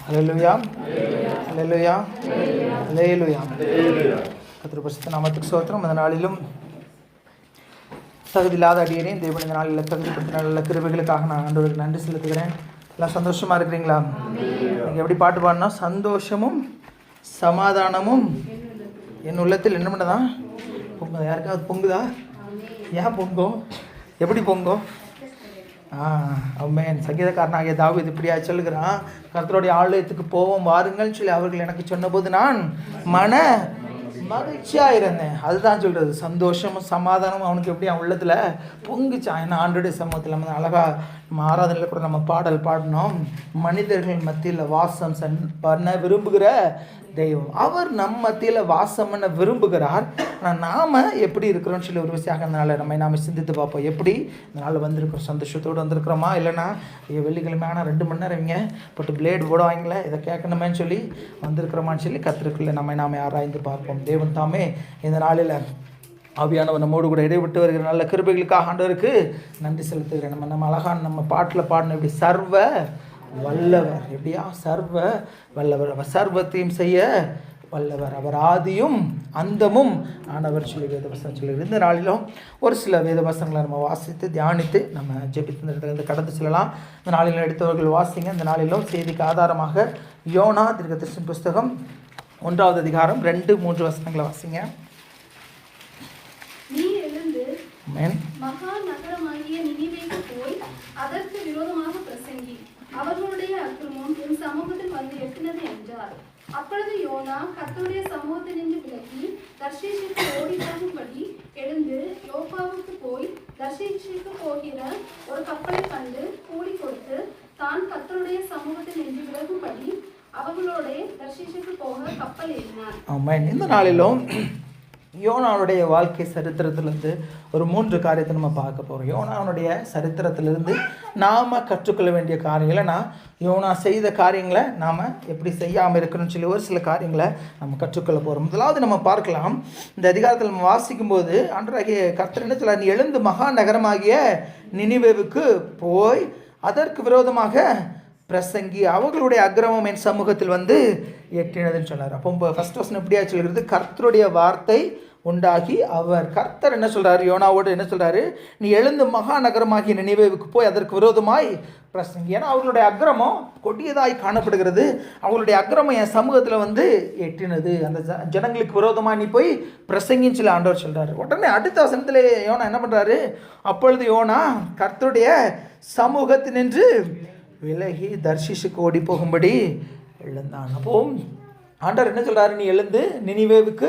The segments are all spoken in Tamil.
ஹல்லேலூயா, ஹல்லேலூயா, ஹல்லேலூயா. கர்த்தருடைய பரிசுத்த நாமத்துக்கு ஸ்தோத்திரம். அந்த நாளிலும் தகுதியில்லாத அடியேனே தேவன் இந்த நாளில் தகுதிப்படுத்தின நல்ல கிருபைகளுக்காக நான் ஆண்டவருக்கு நன்றி செலுத்துகிறேன். எல்லாம் சந்தோஷமாக இருக்கிறீங்களா? நீங்கள் எப்படி பாட்டு பாடினா, சந்தோஷமும் சமாதானமும் என் உள்ளத்தில் என்ன பண்ணதான் பொங்குதா? யாருக்காவது பொங்குதா? ஏன் பொங்கும்? எப்படி பொங்கும்? அம்மேன். சங்கீதக்காரனாகிய தாவீது இப்படியா சொல்லுகிறான், கர்த்தருடைய ஆலயத்துக்கு போவோம் வாருங்கள் சொல்லி அவர்கள் எனக்கு சொன்னபோது நான் மன மகிழ்ச்சியாக இருந்தேன். அதுதான் சொல்கிறது, சந்தோஷமும் சமாதானமும் அவனுக்கு எப்படி அவன் உள்ளத்தில் பொங்குச்சான். ஏன்னா ஆண்டோடைய சமூகத்தில் நம்ம அழகாக நம்ம ஆராதனையில் கூட நம்ம பாடல் பாடினோம், மனிதர்கள் மத்தியில் வாசம் பண்ண விரும்புகிற தெய்வம். அவர் நம்ம மத்தியில் வாசம் பண்ண விரும்புகிறார். ஆனால் நாம் எப்படி இருக்கிறோம்னு சொல்லி ஒரு விஷயம் அதனால் நம்ம சிந்தித்து பார்ப்போம். எப்படி இந்த நாள் வந்திருக்கிறோம்? சந்தோஷத்தோடு வந்திருக்கிறோமா? இல்லைனா வெள்ளிக்கிழமை ஆனால் 2 மணி நேரம் இங்கே போட்டு பிளேடு போட வாங்கல இதை கேட்கணுமேன்னு சொல்லி வந்திருக்கிறோமான்னு சொல்லி கத்திருக்குள்ள நாம் ஆராய்ந்து பார்ப்போம். தேவன் தாமே இந்த நாளில் ஆவியானவர் நம்மோடு கூட இடைவிட்டு வருகிற நல்ல கிருபைகளுக்காக ஆண்டவருக்கு நன்றி செலுத்துகிறேன். நம்ம அழகான நம்ம பாட்டில் பாடணும், இப்படி சர்வ வல்லவர். எப்படியா? சர்வ வல்லவர். அவர் சர்வத்தையும் செய்ய வல்லவர். அவர் ஆதியும் அந்தமும் ஆனவர் சொல்லி வேதவசனம் சொல்லி. இந்த நாளிலும் ஒரு சில வேதவசனங்களை நம்ம வாசித்து தியானித்து நம்ம ஜெபித்து இந்த இடத்துல கடந்து செல்லலாம். இந்த நாளிலும் எடுத்தவர்கள் வாசிங்க. இந்த நாளிலும் செய்திக்கு ஆதாரமாக யோனா தீர்க்கதரிசன புஸ்தகம் 1வது அதிகாரம் 2-3 வசனங்களை வாசிங்க. மகா நகரமாகிய நினிவேக்கு போய் அதற்கு விரோதமாக பிரசங்கி, அவர்களுடைய அக்கிரமம் என் சமூகத்தில் வந்து எட்டினது என்றார். அப்பொழுது யோனா கர்த்தருடைய சமூகத்தில் நின்று விலகி தர்ஷீஷுக்கு ஓடி போகும்படி எழுந்து யோப்பாவுக்கு போய் தர்ஷீஷுக்கு போகிற ஒரு கப்பலை கண்டு கூலி கொடுத்து தான் கர்த்தருடைய சமூகத்தில் நின்று விலகும்படி அவர்களோட தர்ஷீஷுக்கு போக கப்பல் ஏறினார். ஆமென். இந்த நாளிலும் யோனாவுடைய வாழ்க்கை சரித்திரத்திலிருந்து ஒரு 3 காரியத்தை நம்ம பார்க்க போகிறோம். யோனாவுடைய சரித்திரத்திலிருந்து நாம் கற்றுக்கொள்ள வேண்டிய காரியங்களை யோனா செய்த காரியங்களை நாம் எப்படி செய்யாமல் இருக்கணும்னு சொல்லி ஒரு சில காரியங்களை நம்ம கற்றுக்கொள்ள போகிறோம். முதலாவது நம்ம பார்க்கலாம், இந்த அதிகாரத்தில் நம்ம வாசிக்கும்போது ஆண்டவராகிய கர்த்தர் என்ன சொல்றார்? நீ எழுந்து மகா நகரமாகிய நினிவேவுக்கு போய் அதற்கு விரோதமாக பிரசங்கி, அவர்களுடைய அக்கிரமம் என் சமூகத்தில் வந்து எட்டினதுன்னு சொன்னார். அப்போ ஃபர்ஸ்ட் வசனம் எப்படியா சொல்கிறது? கர்த்தருடைய வார்த்தை உண்டாகி அவர் கர்த்தர் என்ன சொல்கிறாரு? யோனாவோடு என்ன சொல்கிறாரு? நீ எழுந்து மகா நகரமாகிய நினிவேவுக்கு போய் அதற்கு விரோதமாய் பிரசங்கி. ஏன்னா அவர்களுடைய அக்கிரமம் கொடியதாய் காணப்படுகிறது. அவங்களுடைய அக்கிரமம் என் சமூகத்தில் வந்து எட்டினது. அந்த ஜனங்களுக்கு விரோதமாக நீ போய் பிரசங்கின்னு சொல்லி ஆண்டவர் சொல்கிறார். உடனே அடுத்த வசனத்தில் யோனா என்ன பண்ணுறாரு? அப்பொழுது யோனா கர்த்தருடைய சமூகத்தினின்று விலகி தர்ஷீஷுக்கு ஓடி போகும்படி எழுந்தான். அப்போ ஆண்டவர் என்ன சொல்கிறாரு? நீ எழுந்து நினிவேவுக்கு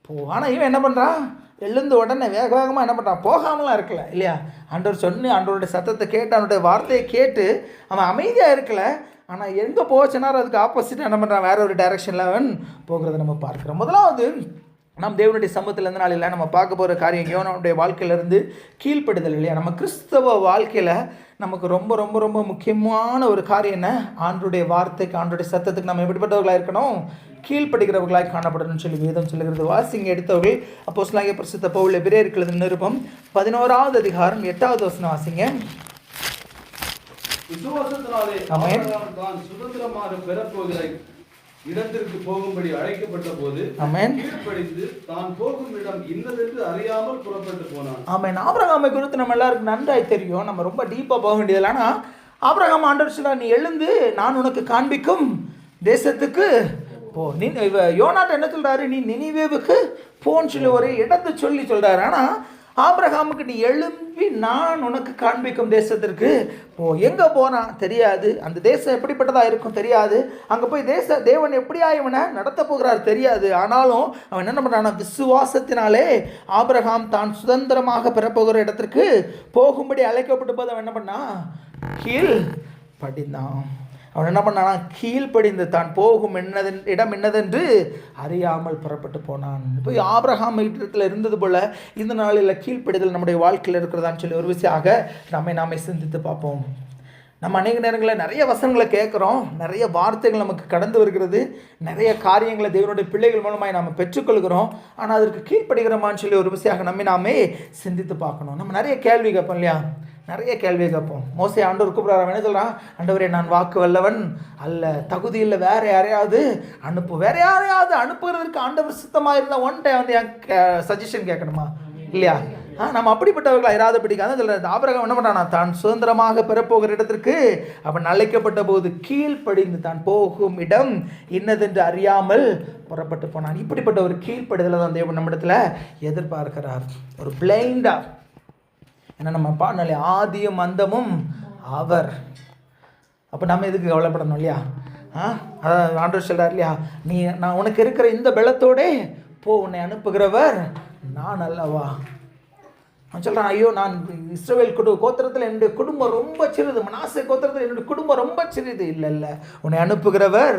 போ. ஆனால் இவன் என்ன பண்ணுறான்? எழுந்து உடனே வேக வேகமாக என்ன பண்ணுறான்? போகாமலாம் இருக்கல இல்லையா? ஆண்டவர் சொன்னு ஆண்டவருடைய சத்தத்தை கேட்டு அவனுடைய வார்த்தையை கேட்டு அவன் அமைதியாக இருக்கலை. ஆனால் எங்கே போச்சுனார் அதுக்கு ஆப்போசிட்டாக என்ன பண்ணுறான்? வேற ஒரு டைரக்ஷனில் அவன் போகிறத நம்ம பார்க்குறோம். முதலாவது நம் தேவனுடைய சமூகத்தில் இருந்த நாளில் நம்ம பார்க்க போகிற காரியம் யோனாவுடைய வாழ்க்கையிலேருந்து கீழ்ப்படுதல் இல்லையா? நம்ம கிறிஸ்தவ வாழ்க்கையில் நமக்கு ரொம்ப ரொம்ப ரொம்ப முக்கியமான ஒரு காரியம் என்ன? ஆண்டவருடைய வார்த்தைக்கு ஆண்டவருடைய சத்தத்துக்கு நம்ம எப்படிப்பட்டவர்களாக இருக்கணும்? கீழ்ப்படுகிறவர்களாக காணப்படணும்னு சொல்லி வேதம் சொல்லுகிறது. வாசிங்க எடுத்தவர்கள் அப்போஸ்தலனாகிய பரிசுத்த பவுல் எபிரேயருக்கு நிருபம் 11வது அதிகாரம் 8வது வசனம் வாசிங்க. விசுவாசத்தினாலே ஆபிரகாம் தான் சுதந்திரமாக பெறப்போகிற இடத்திற்கு போகும்படி அழைக்கப்பட்ட போது கீழ்ப்படிந்து தான் போகும் இடம் இன்னதென்று அறியாமல் புறப்பட்டு போனான். ஆமென். ஆபிரகாமை குறித்து நம்ம எல்லாருக்கும் நன்றாய் தெரியும். நம்ம ரொம்ப டீப்பாக போக வேண்டியது. ஆனால் ஆபிரகாம் ஆண்டவர் சொல்றார், நீ எழுந்து நான் உனக்கு காண்பிக்கும் தேசத்துக்கு போ. யோனாட்ட என்ன சொல்றாரு? நீ நினிவேவுக்கு போன்னு சொல்லி ஒரு இடத்தை சொல்லி சொல்றாரு. ஆனால் ஆபிரகாமுக்கு நீ எழும்பி நான் உனக்கு காண்பிக்கும் தேசத்திற்கு போ. எங்கே போனான் தெரியாது. அந்த தேசம் எப்படிப்பட்டதாக இருக்கும் தெரியாது. அங்கே போய் தேவன் எப்படியா இவனை நடத்த போகிறார் தெரியாது. ஆனாலும் அவன் என்ன பண்ணுறான்? விசுவாசத்தினாலே ஆபிரகாம் தான் சுதந்திரமாக பெறப்போகிற இடத்திற்கு போகும்படி அழைக்கப்பட்ட போது அவன் என்ன பண்ணான்? கீழ் படிந்தான். அவன் என்ன பண்ணானா? கீழ்ப்படிந்து தான் போகும் இடம் என்னதென்று அறியாமல் புறப்பட்டு போனான். இப்போ ஆபிரகாம் இடத்துல இருந்தது போல இந்த நாளில் கீழ்ப்படிதல் நம்முடைய வாழ்க்கையில் இருக்கிறதான்னு சொல்லி ஒரு விஷயமாக நாமே சிந்தித்து பார்ப்போம். நம்ம அநேக நேரங்களில் நிறைய வசனங்களை கேட்குறோம், நிறைய வார்த்தைகள் நமக்கு கடந்து வருகிறது, நிறைய காரியங்களை தேவனுடைய பிள்ளைகள் மூலமாக நாம் பெற்றுக்கொள்கிறோம். ஆனால் அதற்கு கீழ்ப்படுகிறோமான்னு சொல்லி ஒரு விஷயமாக நாமே சிந்தித்து பார்க்கணும். நம்ம நிறைய கேள்வி கேட்போம் இல்லையா? நிறைய கேள்வி கேட்போம். மோசே ஆண்டவர் கூப்பிடுறாரு, என்ன சொல்கிறான்? ஆண்டவரே, நான் வாக்கு வல்லவன் அல்ல, தகுதி இல்லை, வேற யாரையாவது அனுப்பு. வேற யாரையாவது அனுப்புகிறதுக்கு ஆண்டவர் சித்தமாக இருந்தால் ஒன் டைம் வந்து என் சஜஷன் கேட்கணுமா? இல்லையா? நம்ம அப்படிப்பட்டவர்களாக இராதபடிக்கு அதான் சொல்கிறது. ஆபிரகாம் என்ன பண்ணுறான்? தான் சுதந்திரமாக பெறப்போகிற இடத்திற்கு அவன் அழைக்கப்பட்ட போது கீழ்ப்படிந்து தான் போகும் இடம் இன்னதென்று அறியாமல் புறப்பட்டு போனான். இப்படிப்பட்ட ஒரு கீழ்ப்படுதலை தான் தேவன் நம்மிடத்தில் எதிர்பார்க்கிறார். ஒரு பிளைண்டா, ஏன்னா நம்ம பாடலே ஆதியும் அந்தமும் அவர். அப்போ நம்ம எதுக்கு கவலைப்படணும்? இல்லையா? அதான் ஆண்டவர் சொல்கிறார் இல்லையா, நான் உனக்கு இருக்கிற இந்த பலத்தோடே போ, உன்னை அனுப்புகிறவர் நான் அல்லவா. அவன் சொல்கிறான், ஐயோ, நான் இஸ்ரவேல் கோத்திரத்தில் என்னுடைய குடும்பம் ரொம்ப சிறிது, மனாசே கோத்திரத்தில் என்னுடைய குடும்பம் ரொம்ப சிறிது. இல்லை, உன்னை அனுப்புகிறவர்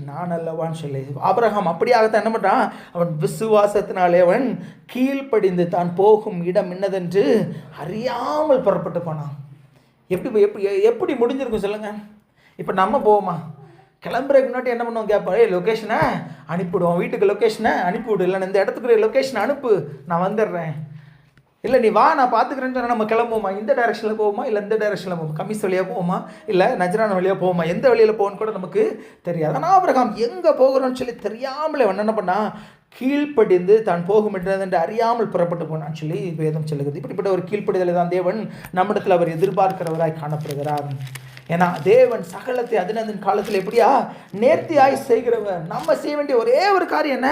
நான் அல்லவான்னு சொல்லி ஆபிரகாம் அப்படியாகத்தான் என்ன பண்ணுறான்? அவன் விசுவாசத்தினாலே அவன் கீழ்ப்படிந்து தான் போகும் இடம் என்னதென்று அறியாமல் புறப்பட்டு போனான். எப்படி முடிஞ்சிருக்கும் சொல்லுங்கள்? இப்போ நம்ம போவோமா? கிளம்புறதுக்கு முன்னாடி என்ன பண்ணுவோம்? கேட்போம், லொக்கேஷனை அனுப்பிவிடுவோம், வீட்டுக்கு லொக்கேஷனை அனுப்பிவிடு, இல்லை இந்த இடத்துக்கு லொக்கேஷனை அனுப்பு, நான் வந்துடுறேன், இல்லை நீ வா நான் பார்த்துக்கிறேன்னு சொன்னால் நம்ம கிளம்புவோமா? இந்த டைரெக்ஷனில் போவோமா, இல்லை இந்த டைரெக்ஷனில் போவோம், கமிஸ் வழியாக போவோமா, இல்லை நஜரான வழியாக போவோமா, எந்த வழியில் போகணுன்னு கூட நமக்கு தெரியாது. ஆனால் ஆபிரகாம் எங்கே போகிறோன்னு சொல்லி தெரியாமலே என்ன பண்ணால் கீழ்ப்படிந்து தான் போகும் என்று அறியாமல் புறப்பட்டு போனான்னு சொல்லி வேதம் சொல்லுகிறது. இப்படிப்பட்ட ஒரு கீழ்ப்படிதலை தான் தேவன் நம்மிடத்தில் அவர் எதிர்பார்க்கிறவராய் காணப்படுகிறார். ஏன்னா தேவன் சகலத்தை அதன் காலத்தில் எப்படியா நேர்த்தியாய் செய்கிறவர். நம்ம செய்ய வேண்டிய ஒரே ஒரு காரியம் என்ன?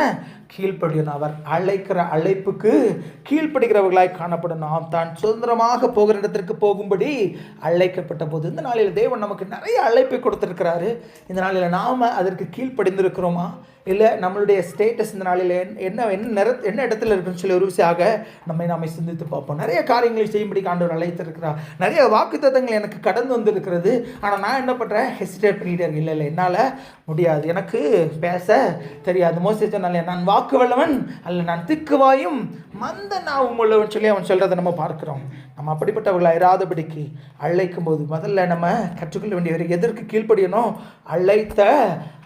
கீழ்ப்படியணும். அவர் அழைக்கிற அழைப்புக்கு கீழ்ப்படுகிறவர்களாய் காணப்படணும். தான் சுதந்திரமாக போகிற இடத்திற்கு போகும்படி அழைக்கப்பட்ட போது இந்த நாளில் தேவன் நமக்கு நிறைய அழைப்பை கொடுத்திருக்கிறாரு. இந்த நாளில் நாம் அதற்கு கீழ்ப்படிந்திருக்கிறோமா, இல்லை நம்மளுடைய ஸ்டேட்டஸ் இந்த நாளில் என்ன இடத்துல இருக்குன்னு சொல்லி ஒரு விஷயமாக நம்மை சிந்தித்து பார்ப்போம். நிறைய காரியங்களை செய்யும்படி ஆண்டவர் அழைத்திருக்கிறார். நிறைய வாக்குத்தத்தங்கள் எனக்கு கடந்து வந்திருக்கிறது. ஆனால் நான் என்ன பண்ணுறேன்? ஹெசிடேட் பண்ணிட்டு இல்லை என்னால் முடியாது, எனக்கு பேச தெரியாது. மோசே சொன்னாலே, நான் வாக்கு வல்லவன் அல்ல, நான் திக்குவாயும் மந்த நாவும் உள்ளவன் சொல்லி அவன் சொல்கிறத நம்ம பார்க்குறோம். நம்ம அப்படிப்பட்டவர்களை இராதபடிக்கு அழைக்கும் போது முதல்ல நம்ம கற்றுக்கொள்ள வேண்டியவர் எதற்கு கீழ்ப்படியணும்? அழைத்த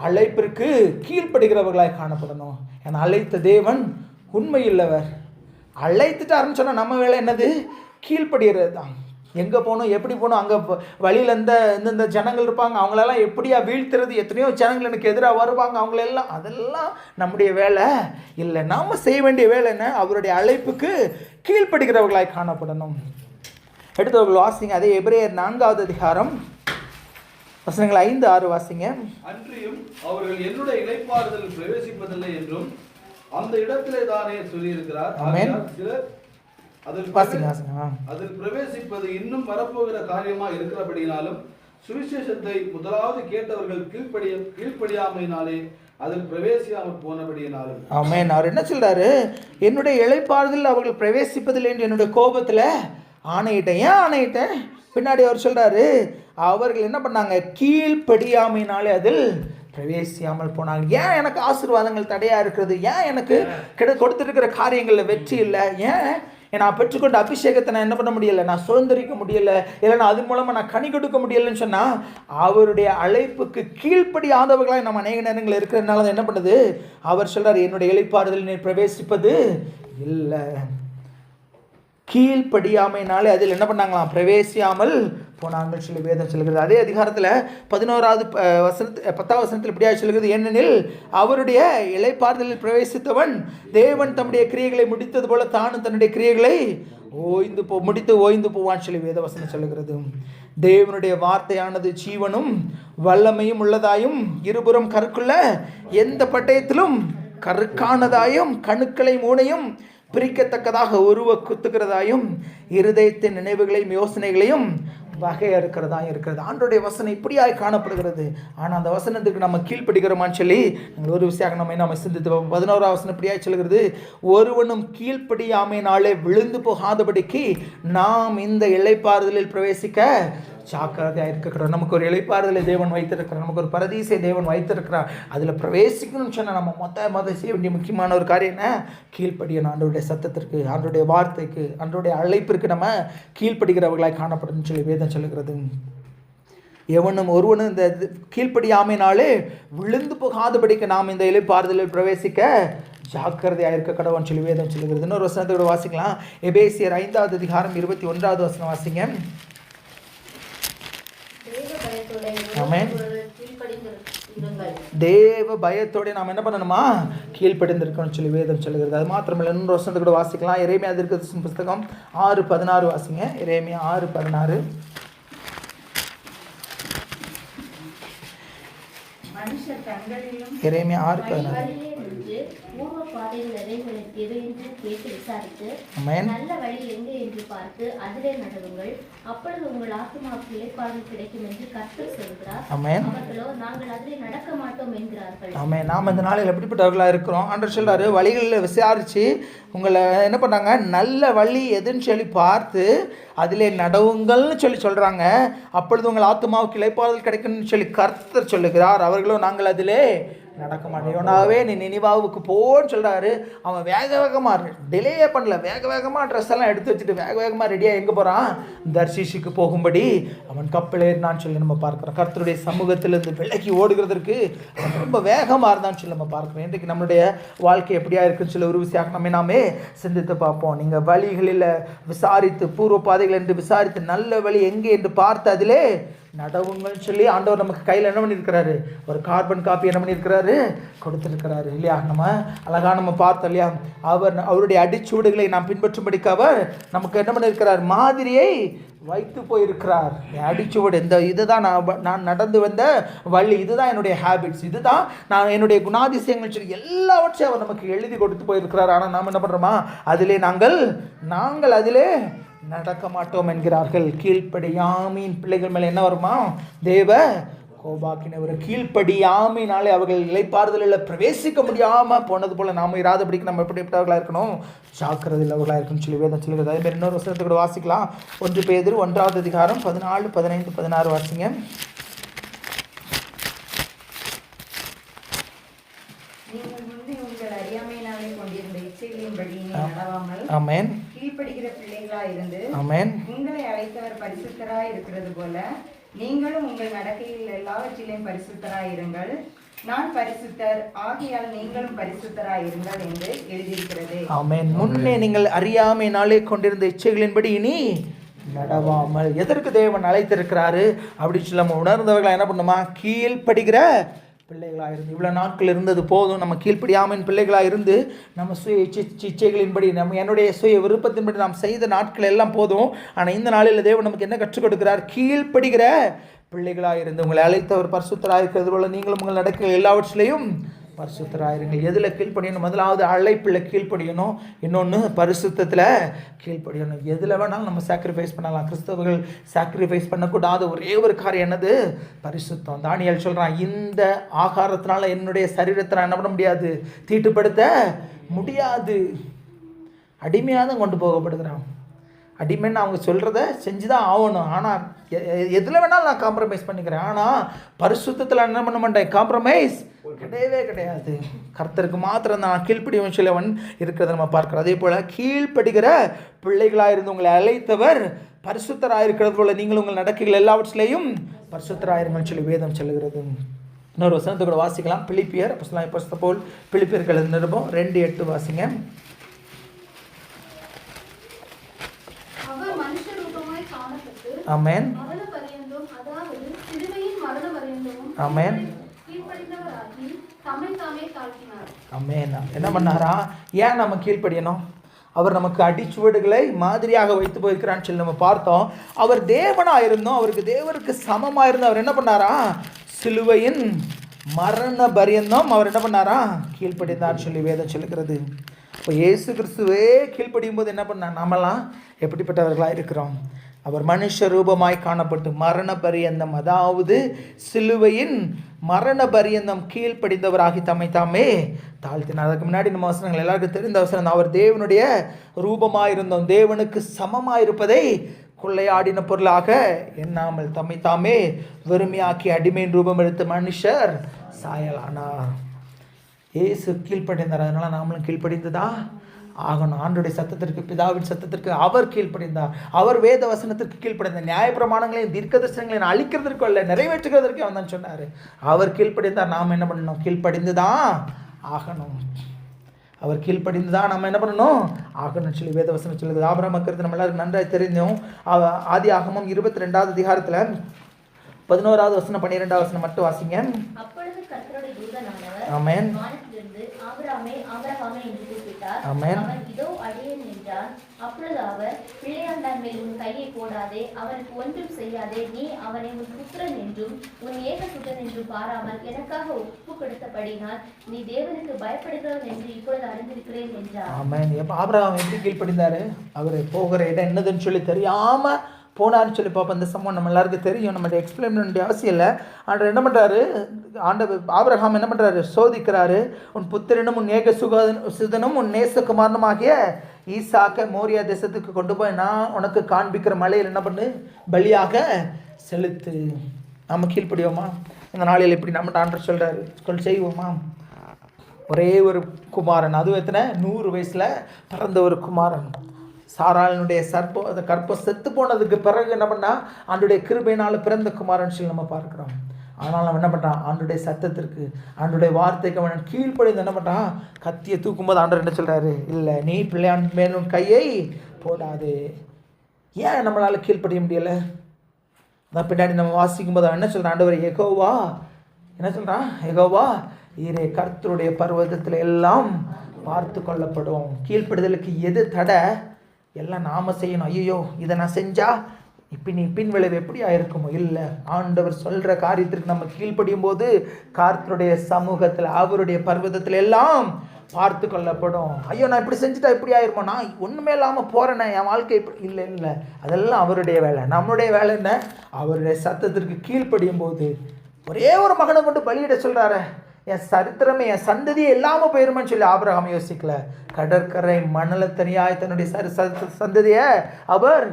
அழைப்பிற்கு கீழ்ப்படுகிறவர்களாய் காணப்படணும். ஏன்னா அழைத்த தேவன் உண்மையுள்ளவர். அழைத்துட்டாருன்னு சொன்னால் நம்ம வேலை என்னது? கீழ்ப்படுகிறது தான். எங்கே போகணும், எப்படி போகணும், அங்கே வழியில் இந்த ஜனங்கள் இருப்பாங்க, அவங்களெல்லாம் எப்படியா வீழ்த்துறது, எத்தனையோ ஜனங்கள் எனக்கு எதிராக வருவாங்க, அவங்களெல்லாம், அதெல்லாம் நம்முடைய வேலை இல்லை. நாம் செய்ய வேண்டிய வேலை என்ன? அவருடைய அழைப்புக்கு கீழ்ப்படுகிறவர்களாய் காணப்படணும். எடுத்தவர்கள் வாசிங்க, அதே எபிரேயர் 4வது அதிகாரம் வசனங்கள் 5-6 வாசிங்க. அன்றியும் அவர்கள் என்னுடைய இளைப்பாறுதல் பிரவேசிப்பதில்லை என்றும் அந்த இடத்திலே தானே சொல்லியிருக்கிறார். சிலர் அதில் பிரவேசிப்பது இன்னும் வரப்போகிற காரியமா இருக்கிறபடினாலும் சுவிசேஷத்தை முதலாவது கேட்டவர்கள் கீழ்ப்படியாமையினாலே அதில் பிரவேசியாமல் போனபடியினாலும். ஆமென். அவர் என்ன சொல்றாரு? என்னுடைய இளைப்பாறுதல் அவர்கள் பிரவேசிப்பதில்லை என்று என்னுடைய கோபத்தில் ஆணையிட்டேன். ஏன் ஆணையிட்டேன்? பின்னாடி அவர் சொல்றாரு, அவர்கள் என்ன பண்ணாங்க? கீழ்ப்படியாமையினாலே அதில் பிரவேசியாமல் போனாங்க. ஏன் எனக்கு ஆசீர்வாதங்கள் தடையா இருக்கிறது? ஏன் எனக்கு கொடுத்துருக்கிற காரியங்களில் வெற்றி இல்லை? ஏன் நான் பெற்றுக்கொண்ட அபிஷேகத்தை நான் என்ன பண்ண முடியலை? நான் சுதந்திரிக்க முடியலை, இல்லைன்னா அது மூலமாக நான் கனி கொடுக்க முடியலைன்னு சொன்னால் அவருடைய அழைப்புக்கு கீழ்ப்படியாதவர்களாக நம்ம அநேக நேரங்கள் இருக்கிறதுனால என்ன பண்ணுது? அவர் சொல்கிறார், என்னுடைய இளைப்பாறுதல் நீ பிரவேசிப்பது இல்லை. கீழ்ப்படியாமைனாலே அதில் என்ன பண்ணாங்களாம்? பிரவேசியாமல் போனாங்கன்னு சொல்லி வேதம் சொல்கிறது. அதே அதிகாரத்தில் 11வது வசனத்தில் 10வது வசனத்தில் இப்படியாக சொல்கிறது, ஏனெனில் அவருடைய இளைப்பாறுதலில் பிரவேசித்தவன் தேவன் தம்முடைய கிரியைகளை முடித்தது போல தானும் தன்னுடைய கிரியைகளை முடித்து ஓய்ந்து போவான்னு சொல்லி வேத வசனம் சொல்லுகிறது. தேவனுடைய வார்த்தையானது ஜீவனும் வல்லமையும் உள்ளதாயும் இருபுறம் கருக்குள்ள எந்த பட்டயத்திலும் கருக்கானதாயும் கணுக்களை மூனையும் பிரிக்கத்தக்கதாக உருவ குத்துக்கிறதாயும் இருதயத்தின் நினைவுகளையும் யோசனைகளையும் வகையறுக்கிறதாயும் இருக்கிறது. ஆண்டோடைய வசனம் இப்படியாய் காணப்படுகிறது. ஆனால் அந்த வசனத்துக்கு நம்ம கீழ்ப்படுகிறோமான்னு சொல்லி ஒரு விஷயம் நம்ம சிந்தித்து 11வது வசனம் இப்படியாய் சொல்கிறது, ஒருவனும் கீழ்ப்படியாமையினாலே விழுந்து போகாதபடிக்கு நாம் இந்த இளைப்பாறுதலில் பிரவேசிக்க ஜாக்கிரதையாக இருக்கிறோம். நமக்கு ஒரு இளைப்பாறுதலை தேவன் வைத்திருக்கிறார், நமக்கு ஒரு பரதீசை தேவன் வைத்திருக்கிறார். அதில் பிரவேசிக்கணும்னு சொன்னால் நம்ம மொத்த செய்ய வேண்டிய முக்கியமான ஒரு காரியம் என்ன? கீழ்ப்படியணும். ஆண்டவருடைய சத்தத்திற்கு, ஆண்டவருடைய வார்த்தைக்கு, ஆண்டவருடைய அழைப்பிற்கு நம்ம கீழ்ப்படுகிறவர்களாய் காணப்படும் சொல்லி வேதம் சொல்லுகிறது. ஒருவனும் இந்த கீழ்ப்படியாமையினாலே விழுந்து போகாதபடிக்கு நாம் இந்த இளைப்பாறுதலில் பிரவேசிக்க ஜாக்கிரதையாக இருக்க கடவுள்னு சொல்லி வேதம் சொல்லுகிறது. இன்னொரு வசனத்தோடு வாசிக்கலாம். எபேசியர் 5வது அதிகாரம் 21வது வசனம் வாசிங்க. ஆமென். தேவ பயத்தோட நாம் என்ன பண்ணணுமா? கீழ்ப்படிந்திருக்கணும்னு சொல்லி வேதம் சொல்லுகிறது. அது மாத்திரமில்லை, இன்னொரு வசனத்தை கூட வாசிக்கலாம். எரேமியா தீர்க்கதரிசன புஸ்தகம் 6:16 வாசிங்க. எரேமியா 6:16. எரேமியா 6:16. பூர்வ பாதையில் நிறைவேறும் எது என்று கேட்டு விசாரித்து ஆமென். நல்ல வழி எங்கே என்று பார்த்து அதிலே நடுவுங்கள், அப்பொழுது உங்கள் ஆத்துமாவுக்கு இளைப்பாறுதல் கிடைக்கும் என்று கர்த்தர் சொல்கிறார். ஆமென். அவர்களோ நாங்கள் அதிலே நடக்க மாட்டோம் என்கிறார்கள். ஆமென். நாம் இந்த நாளில் எப்படிப்பட்டவர்களாக இருக்கிறோம்? ஆண்டவர் சொல்றாரு, வழிகளில் விசாரித்து உங்களை என்ன பண்ணாங்க, நல்ல வழி எதுன்னு சொல்லி பார்த்து அதிலே நடவுங்கள்னு சொல்லி சொல்கிறாங்க. அப்பொழுது உங்கள் ஆத்துமாவுக்கு இளைப்பாறுதல் கிடைக்கும்னு சொல்லி கர்த்தர் சொல்லுகிறார். அவர்களும் நாங்கள் அதிலே நடக்க மாட்டோம். யோனாவே நீ நினிவாவுக்கு போன்னு சொல்கிறாரு. அவன் வேக வேகமாக டிலேயே பண்ணல, வேக வேகமாக ட்ரெஸ் எல்லாம் எடுத்து வச்சுட்டு வேக வேகமாக ரெடியாக எங்கே போகிறான்? தர்ஷீஷுக்கு போகும்படி அவன் கப்பல் ஏறினான்னு சொல்லி நம்ம பார்க்குறோம். கர்த்தருடைய சமூகத்திலிருந்து விலகி ஓடுகிறதற்கு அவன் ரொம்ப வேகமாக இருந்தான்னு சொல்லி நம்ம பார்க்குறோம். இன்றைக்கு நம்மளுடைய வாழ்க்கை எப்படியா இருக்குன்னு சொல்லி ஒரு விஷயம் நாமே சிந்தித்து பார்ப்போம். நீங்கள் வழிகளில் விசாரித்து, பூர்வ பாதைகள் என்று விசாரித்து நல்ல வழி எங்கே என்று பார்த்து அதிலே நடவுங்கள்னு சொல்லி ஆண்டவர் நமக்கு கையில் என்ன பண்ணியிருக்கிறாரு? ஒரு கார்பன் காப்பி என்ன பண்ணியிருக்கிறாரு? கொடுத்துருக்கிறாரு இல்லையா? நம்ம அழகாக நம்ம பார்த்தோம் இல்லையா? அவருடைய அடிச்சுவடுகளை நாம் பின்பற்றும்படிக்கு அவர் நமக்கு என்ன பண்ணியிருக்கிறார்? மாதிரியை வைத்து போயிருக்கிறார். அடிச்சுவடு இந்த இதுதான் நான் நடந்து வந்த வழி, இதுதான் என்னுடைய ஹேபிட்ஸ், இதுதான் நான் என்னுடைய குணாதிசயங்கள் சொல்லி எல்லாவற்றையும் அவர் நமக்கு எழுதி கொடுத்து போயிருக்கிறார். ஆனால் நாம் என்ன பண்ணுறோமா? அதிலே நாங்கள் அதிலே நடக்க மாட்டோம் என்கிறார்கள். கீழ்ப்படியாமையின் பிள்ளைகள் மேலே என்ன வருமா? தேவ கோபாக்கினவர். கீழ்ப்படியாமையினாலே அவர்கள் இளைப்பாறுதலில் பிரவேசிக்க முடியாமல் போனது போல நாம் இராதபடிக்கு நம்ம எப்படிப்பட்டவர்களாக இருக்கணும்? ஜாக்கிரதையில் அவர்களாக இருக்குன்னு சொல்லி வேதம் சொல்லுகிறது. அதேமாதிரி இன்னொரு வசனத்தை கூட வாசிக்கலாம். 1 பேதுரு 1வது அதிகாரம் 14, 15, 16 வாசிங்க. ஆமென். கீழ்ப்படுகிற பிள்ளைகளாய் இருந்து ஆமென். உங்களை அழைத்தவர் பரிசுத்தராய் இருக்கிறது போல நீங்களும் உங்கள் நடக்கையில் எல்லாவற்றிலும் பரிசுத்தராய் இருங்கள். நான் பரிசுத்தர், ஆகையால் நீங்களும் பரிசுத்தராய் இருங்கள் என்று எழுதியிருக்கிறது. ஆமென். முன்னே நீங்கள் அறியாமையினாலே கொண்டிருந்த இச்சைகளின்படி இனி நடவாமல். எதற்கு தேவன் அழைத்திருக்கிறாரு அப்படின்னு சொல்லி நம்ம உணர்ந்தவர்களாக என்ன பண்ணுமா? கீழ்ப்படுகிற பிள்ளைகளாக இருந்து இவ்வளோ நாட்கள் இருந்தது போதும். நம்ம கீழ்ப்படியாமையின் பிள்ளைகளாக இருந்து நம்ம சுய இச்சைகளின்படி என்னுடைய சுய விருப்பத்தின்படி நாம் செய்த நாட்கள் எல்லாம் போதும். ஆனால் இந்த நாளில் தேவன் நமக்கு என்ன கற்றுக் கொடுக்கிறார்? கீழ்ப்படுகிற பிள்ளைகளாக இருந்து உங்களை அழைத்தவர் பரிசுத்தராக இருக்கிறது போல நீங்களும் உங்கள் நடக்கிற எல்லாவற்றிலையும் பரிசுத்தராயிருங்கள். எதில் கீழ்ப்படியணும்? முதலாவது அழைப்பில் கீழ்ப்படியணும். இன்னொன்று பரிசுத்தத்தில் கீழ்ப்படியணும். எதில் வேணாலும் நம்ம சாக்ரிஃபைஸ் பண்ணலாம். கிறிஸ்தவர்கள் சாக்ரிஃபைஸ் பண்ணக்கூடாத ஒரே ஒரு காரியம் என்னது? பரிசுத்தம். தானியேல் சொல்கிறான், இந்த ஆகாரத்தினால என்னுடைய சரீரத்தை நான் என்ன பண்ண முடியாது? தீட்டுப்படுத்த முடியாது. அடிமையாக தான் கொண்டு போகப்படுகிறான். அடிமைன்னு அவங்க சொல்கிறத செஞ்சு தான் ஆகணும். ஆனால் எதில் வேணாலும் நான் காம்ப்ரமைஸ் பண்ணிக்கிறேன். ஆனால் பரிசுத்தத்தில் என்ன பண்ண மாட்டேன்? காம்ப்ரமைஸ் கிடையவே கிடையாது. கர்த்தருக்கு மாத்திரம் நான் கீழ்ப்படியும் சிலவன் இருக்கிறத நம்ம பார்க்குறோம். அதே போல் கீழ்ப்படுகிற பிள்ளைகளாக இருந்து உங்களை அழைத்தவர் பரிசுத்தராக இருக்கிறது போல நீங்கள் உங்கள் நடக்கைகள் எல்லாவற்றிலையும் பரிசுத்தராயிருங்கள் சொல்லி வேதம் சொல்லுகிறது. இன்னொரு வசனத்தை கூட வாசிக்கலாம். பிலிப்பியர் போல் பிலிப்பியர்கள் நிருபம் 2:8 வாசிங்க. ஆமென். ஆமென். ஆமென். என்ன பண்ணாரா? ஏன் நம்ம கீழ்ப்படியணும்? அவர் நமக்கு அடிச்சுவடுகளை மாதிரியாக வைத்து போயிருக்கிறான்னு சொல்லி நம்ம பார்த்தோம். அவர் தேவனாக இருந்தோம், தேவருக்கு சமமாக இருந்தோம். அவர் என்ன பண்ணாரா? சிலுவையின் மரண பரியந்தம் அவர் என்ன பண்ணாரா? கீழ்ப்படிந்தார் சொல்லி வேதம் சொல்லுகிறது. இப்போ இயேசு கிறிஸ்துவே கீழ்ப்படியும் போது என்ன பண்ணார்? நாமெல்லாம் எப்படிப்பட்டவர்களாக இருக்கிறோம்? அவர் மனுஷ ரூபமாய் காணப்பட்டு மரண பரியந்தம், அதாவது சிலுவையின் மரண பரியந்தம் கீழ்ப்படிந்தவராகி தம்மை தாமே தாழ்த்தினார். அதுக்கு முன்னாடி நம்ம வசனங்கள் எல்லாருக்கும் தெரிந்த வசனம், அவர் தேவனுடைய ரூபமாயிருந்தோம், தேவனுக்கு சமமாயிருப்பதை கொள்ளையாடின பொருளாக எண்ணாமல் தம்மை தாமே வெறுமையாக்கி அடிமையின் ரூபம் எடுத்து மனுஷர் சாயலானார். இயேசு கீழ்ப்படிந்தார். அதனால நாமளும் கீழ்ப்படிந்ததா ஆகணும். ஆண்டுடைய சத்தத்திற்கு, பிதாவின் சத்தத்திற்கு அவர் கீழ்ப்படிந்தார். அவர் வேத வசனத்திற்கு கீழ்ப்படிந்தார். நியாயப்பிரமாணங்களையும் தீர்க்க தரிசனங்களையும் அழிக்கிறதற்கும் அல்ல, நிறைவேற்றுகிறதற்கு அவன் தான் சொன்னார். அவர் கீழ்ப்படிந்தார். நாம் என்ன பண்ணணும்? கீழ்ப்படிந்துதான் ஆகணும். அவர் கீழ்ப்படிந்துதான் நம்ம என்ன பண்ணணும்? ஆகணும் சொல்லி வேத வசனம் சொல்லுது. ஆபிரகாம் கருத்து நம்ம எல்லாருக்கும் நன்றாக தெரிஞ்சோம். ஆதி ஆகமம் 22வது அதிகாரத்தில் 11வது வசனம் 12வது வசனம் மட்டும் வாசிங்க. அப்பொழுது கர்த்தருடைய தூதனானவர் ஆமென். வானத்திலிருந்து ஆபிரகாமே ஆபிரகாமே என்று கூப்பிட்டார். ஆமென். அவன் இதோ அடியேன் என்றான். அப்பொழுது அவர், பிள்ளையாண்டான் மேல் உன் கையை போடாதே, அவனுக்கு ஒன்றும் செய்யாதே, நீ அவனை உன் புத்திரன் என்றும் உன் ஏகசுதன் என்றும் பாராமல் எனக்காக ஒப்பு கொடுத்தபடினால் நீ தேவனுக்கு பயப்படுகிறவன் என்று இப்பொழுது அறிந்திருக்கிறேன் என்றார். ஆமென். ஆபிரகாம் எப்படி கீழ்ப்படிந்தாரு? அவர் போகிற இடம் என்னதுன்னு சொல்லி தெரியாம போனார்னு சொல்லி பார்ப்போம். இந்த சம்பவம் நம்ம எல்லாருக்கும் தெரியும், நம்ம எக்ஸ்பிளைன் பண்ண வேண்டிய அவசியம் இல்லை. ஆண்டவர் என்ன பண்ணுறாரு? ஆபிரகாம் என்ன பண்ணுறாரு? சோதிக்கிறாரு. உன் புத்திரனும் உன் ஏக சுதனும் உன் நேசகுமாரனுமாகிய ஈசாக்க மோரியா தேசத்துக்கு கொண்டு போய் நான் உனக்கு காண்பிக்கிற மலையில் என்ன பண்ணு? பலியாக செலுத்து. நம்ம கீழ்ப்படியோமா? இந்த நாளில் இப்படி நம்ம ஆண்டவர் சொல்கிறாரு, செய்வோமா? ஒரே ஒரு குமாரன், அதுவும் எத்தனை? 100 வயசில் பிறந்த ஒரு குமாரன். சாராளினுடைய கற்பம் செத்து போனதுக்கு பிறகு என்ன பண்ணா? ஆண்டுடைய கிருபையினால் பிறந்த குமாரன் சொல்லி நம்ம பார்க்குறோம். ஆனால் அவன் என்ன பண்ணுறான்? ஆண்டுடைய சத்தத்திற்கு, ஆண்டுடைய வார்த்தைக்கு அவன் கீழ்ப்படிந்து என்ன பண்ணுறான்? கத்தியை தூக்கும்போது ஆண்டவர் என்ன சொல்கிறாரு? இல்லை, நீ பிள்ளையான் மேலும் கையை போடாது. ஏன் நம்மளால் கீழ்ப்படிய முடியலை? அதான் பின்னாடி நம்ம வாசிக்கும் போது அவன் என்ன சொல்கிறான்? ஆண்டவர் யெகோவா என்ன சொல்கிறான்? யெகோவா ஈரே, கர்த்தருடைய பர்வதத்தில் எல்லாம் பார்த்து கொள்ளப்படும். கீழ்ப்படுதலுக்கு எது தடை? எல்லாம் நாம் செய்யணும். ஐயோ இதை நான் செஞ்சால் பின் விளைவு எப்படி ஆயிருக்குமோ? இல்லை, ஆண்டவர் சொல்கிற காரியத்திற்கு நம்ம கீழ்ப்படியும் போது கர்த்தருடைய சமூகத்தில், அவருடைய பர்வதத்தில் எல்லாம் பார்த்து கொள்ளப்படும். ஐயோ நான் இப்படி செஞ்சுட்டா இப்படி ஆயிருமோ, நான் ஒன்றுமே இல்லாமல் போகிறேனே, என் வாழ்க்கை இப்படி இல்லை. இல்லை, அதெல்லாம் அவருடைய வேலை. நம்மளுடைய வேலை என்ன? அவருடைய சத்தத்திற்கு கீழ்ப்படியும் போது ஒரே ஒரு மகனை கொண்டு பலியிட சொல்கிறாரு. என் சரித்திரமே, என் சந்ததியே இல்லாமல் போயிருமான்னு சொல்லி ஆபிரகாம் யோசிக்கல. கடற்கரை மணலை தனியாய் தன்னுடைய சந்ததியை அவர்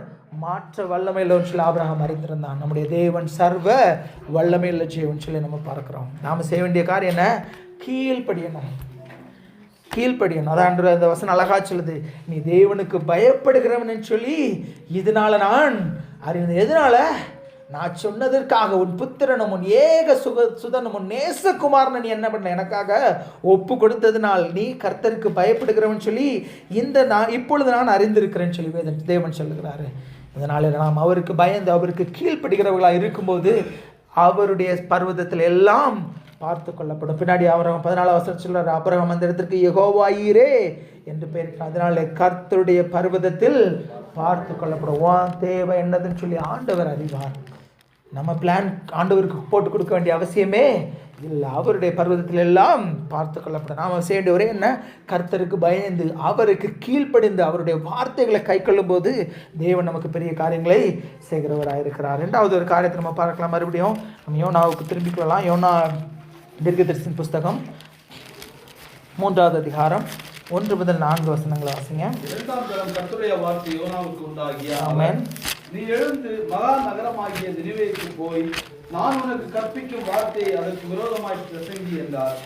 மாற்ற வல்லமையில்லைன்னு சொல்லி ஆபிரகாம் அறிந்திருந்தான். நம்முடைய தேவன் சர்வ வல்லமையுள்ள ஜீவன் சொல்லி நம்ம பார்க்குறோம். நாம் செய்ய வேண்டிய காரியம் என்ன? கீழ்ப்படியணும். அதான் அந்த வசனம் அழகா சொல்லுது, நீ தேவனுக்கு பயப்படுகிறவன் சொல்லி இதனால நான் அறிந்தேன். எதனால? நான் சொன்னதற்காக, உன் புத்திரனும் உன் ஏக சுதனும் உன் நேசகுமாரன் நீ என்ன பண்ண? எனக்காக ஒப்பு கொடுத்ததுனால் நீ கர்த்தருக்கு பயப்படுகிறவன் சொல்லி இப்பொழுது நான் அறிந்திருக்கிறேன்னு சொல்லி தேவன் சொல்லுகிறாரு. அதனால் நாம் அவருக்கு பயந்து அவருக்கு கீழ்ப்படுகிறவர்களாக இருக்கும்போது அவருடைய பர்வதத்தில் எல்லாம் பார்த்து கொள்ளப்படும். பின்னாடி ஆபிரகாம் 14 வசனம் சொல்றாரு, ஆபிரகாம் அந்த இடத்திற்கு யெகோவா ஈரே என்று பெயர். அதனால கர்த்தருடைய பர்வதத்தில் பார்த்து கொள்ளப்படும். உன் தேவை என்னதுன்னு சொல்லி ஆண்டவர் அறிவார். நம்ம பிளான் ஆண்டவருக்கு போட்டு கொடுக்க வேண்டிய அவசியமே இல்லை. அவருடைய பர்வதத்தில் எல்லாம் பார்த்து கொள்ளப்படும். நாம் செய்ய வேண்டிய ஒரே என்ன? கர்த்தருக்கு பயந்து அவருக்கு கீழ்ப்படிந்து அவருடைய வார்த்தைகளை கை கொள்ளும்போது தேவன் நமக்கு பெரிய காரியங்களை செய்கிறவராக இருக்கிறார். ரெண்டாவது ஒரு காரியத்தை நம்ம பார்க்கலாம். மறுபடியும் நம்ம யோனாவுக்கு திரும்பிக் கொள்ளலாம். யோனா தீர்க்கதரிசியின் புஸ்தகம் 3வது அதிகாரம் 1 முதல் 4 வசனங்களை வாசிங்க. 2ஆம் தரம் கர்த்தருடைய வார்த்தை யோனாவுக்கு உண்டாகிய, ஆமென். நீ எழுந்து மகா நகரமாகிய நினிவேக்கு போய் நான் உனக்கு கற்பிக்கும் வார்த்தையை அதற்கு விரோதமாய் பிரசங்கி என்றார்.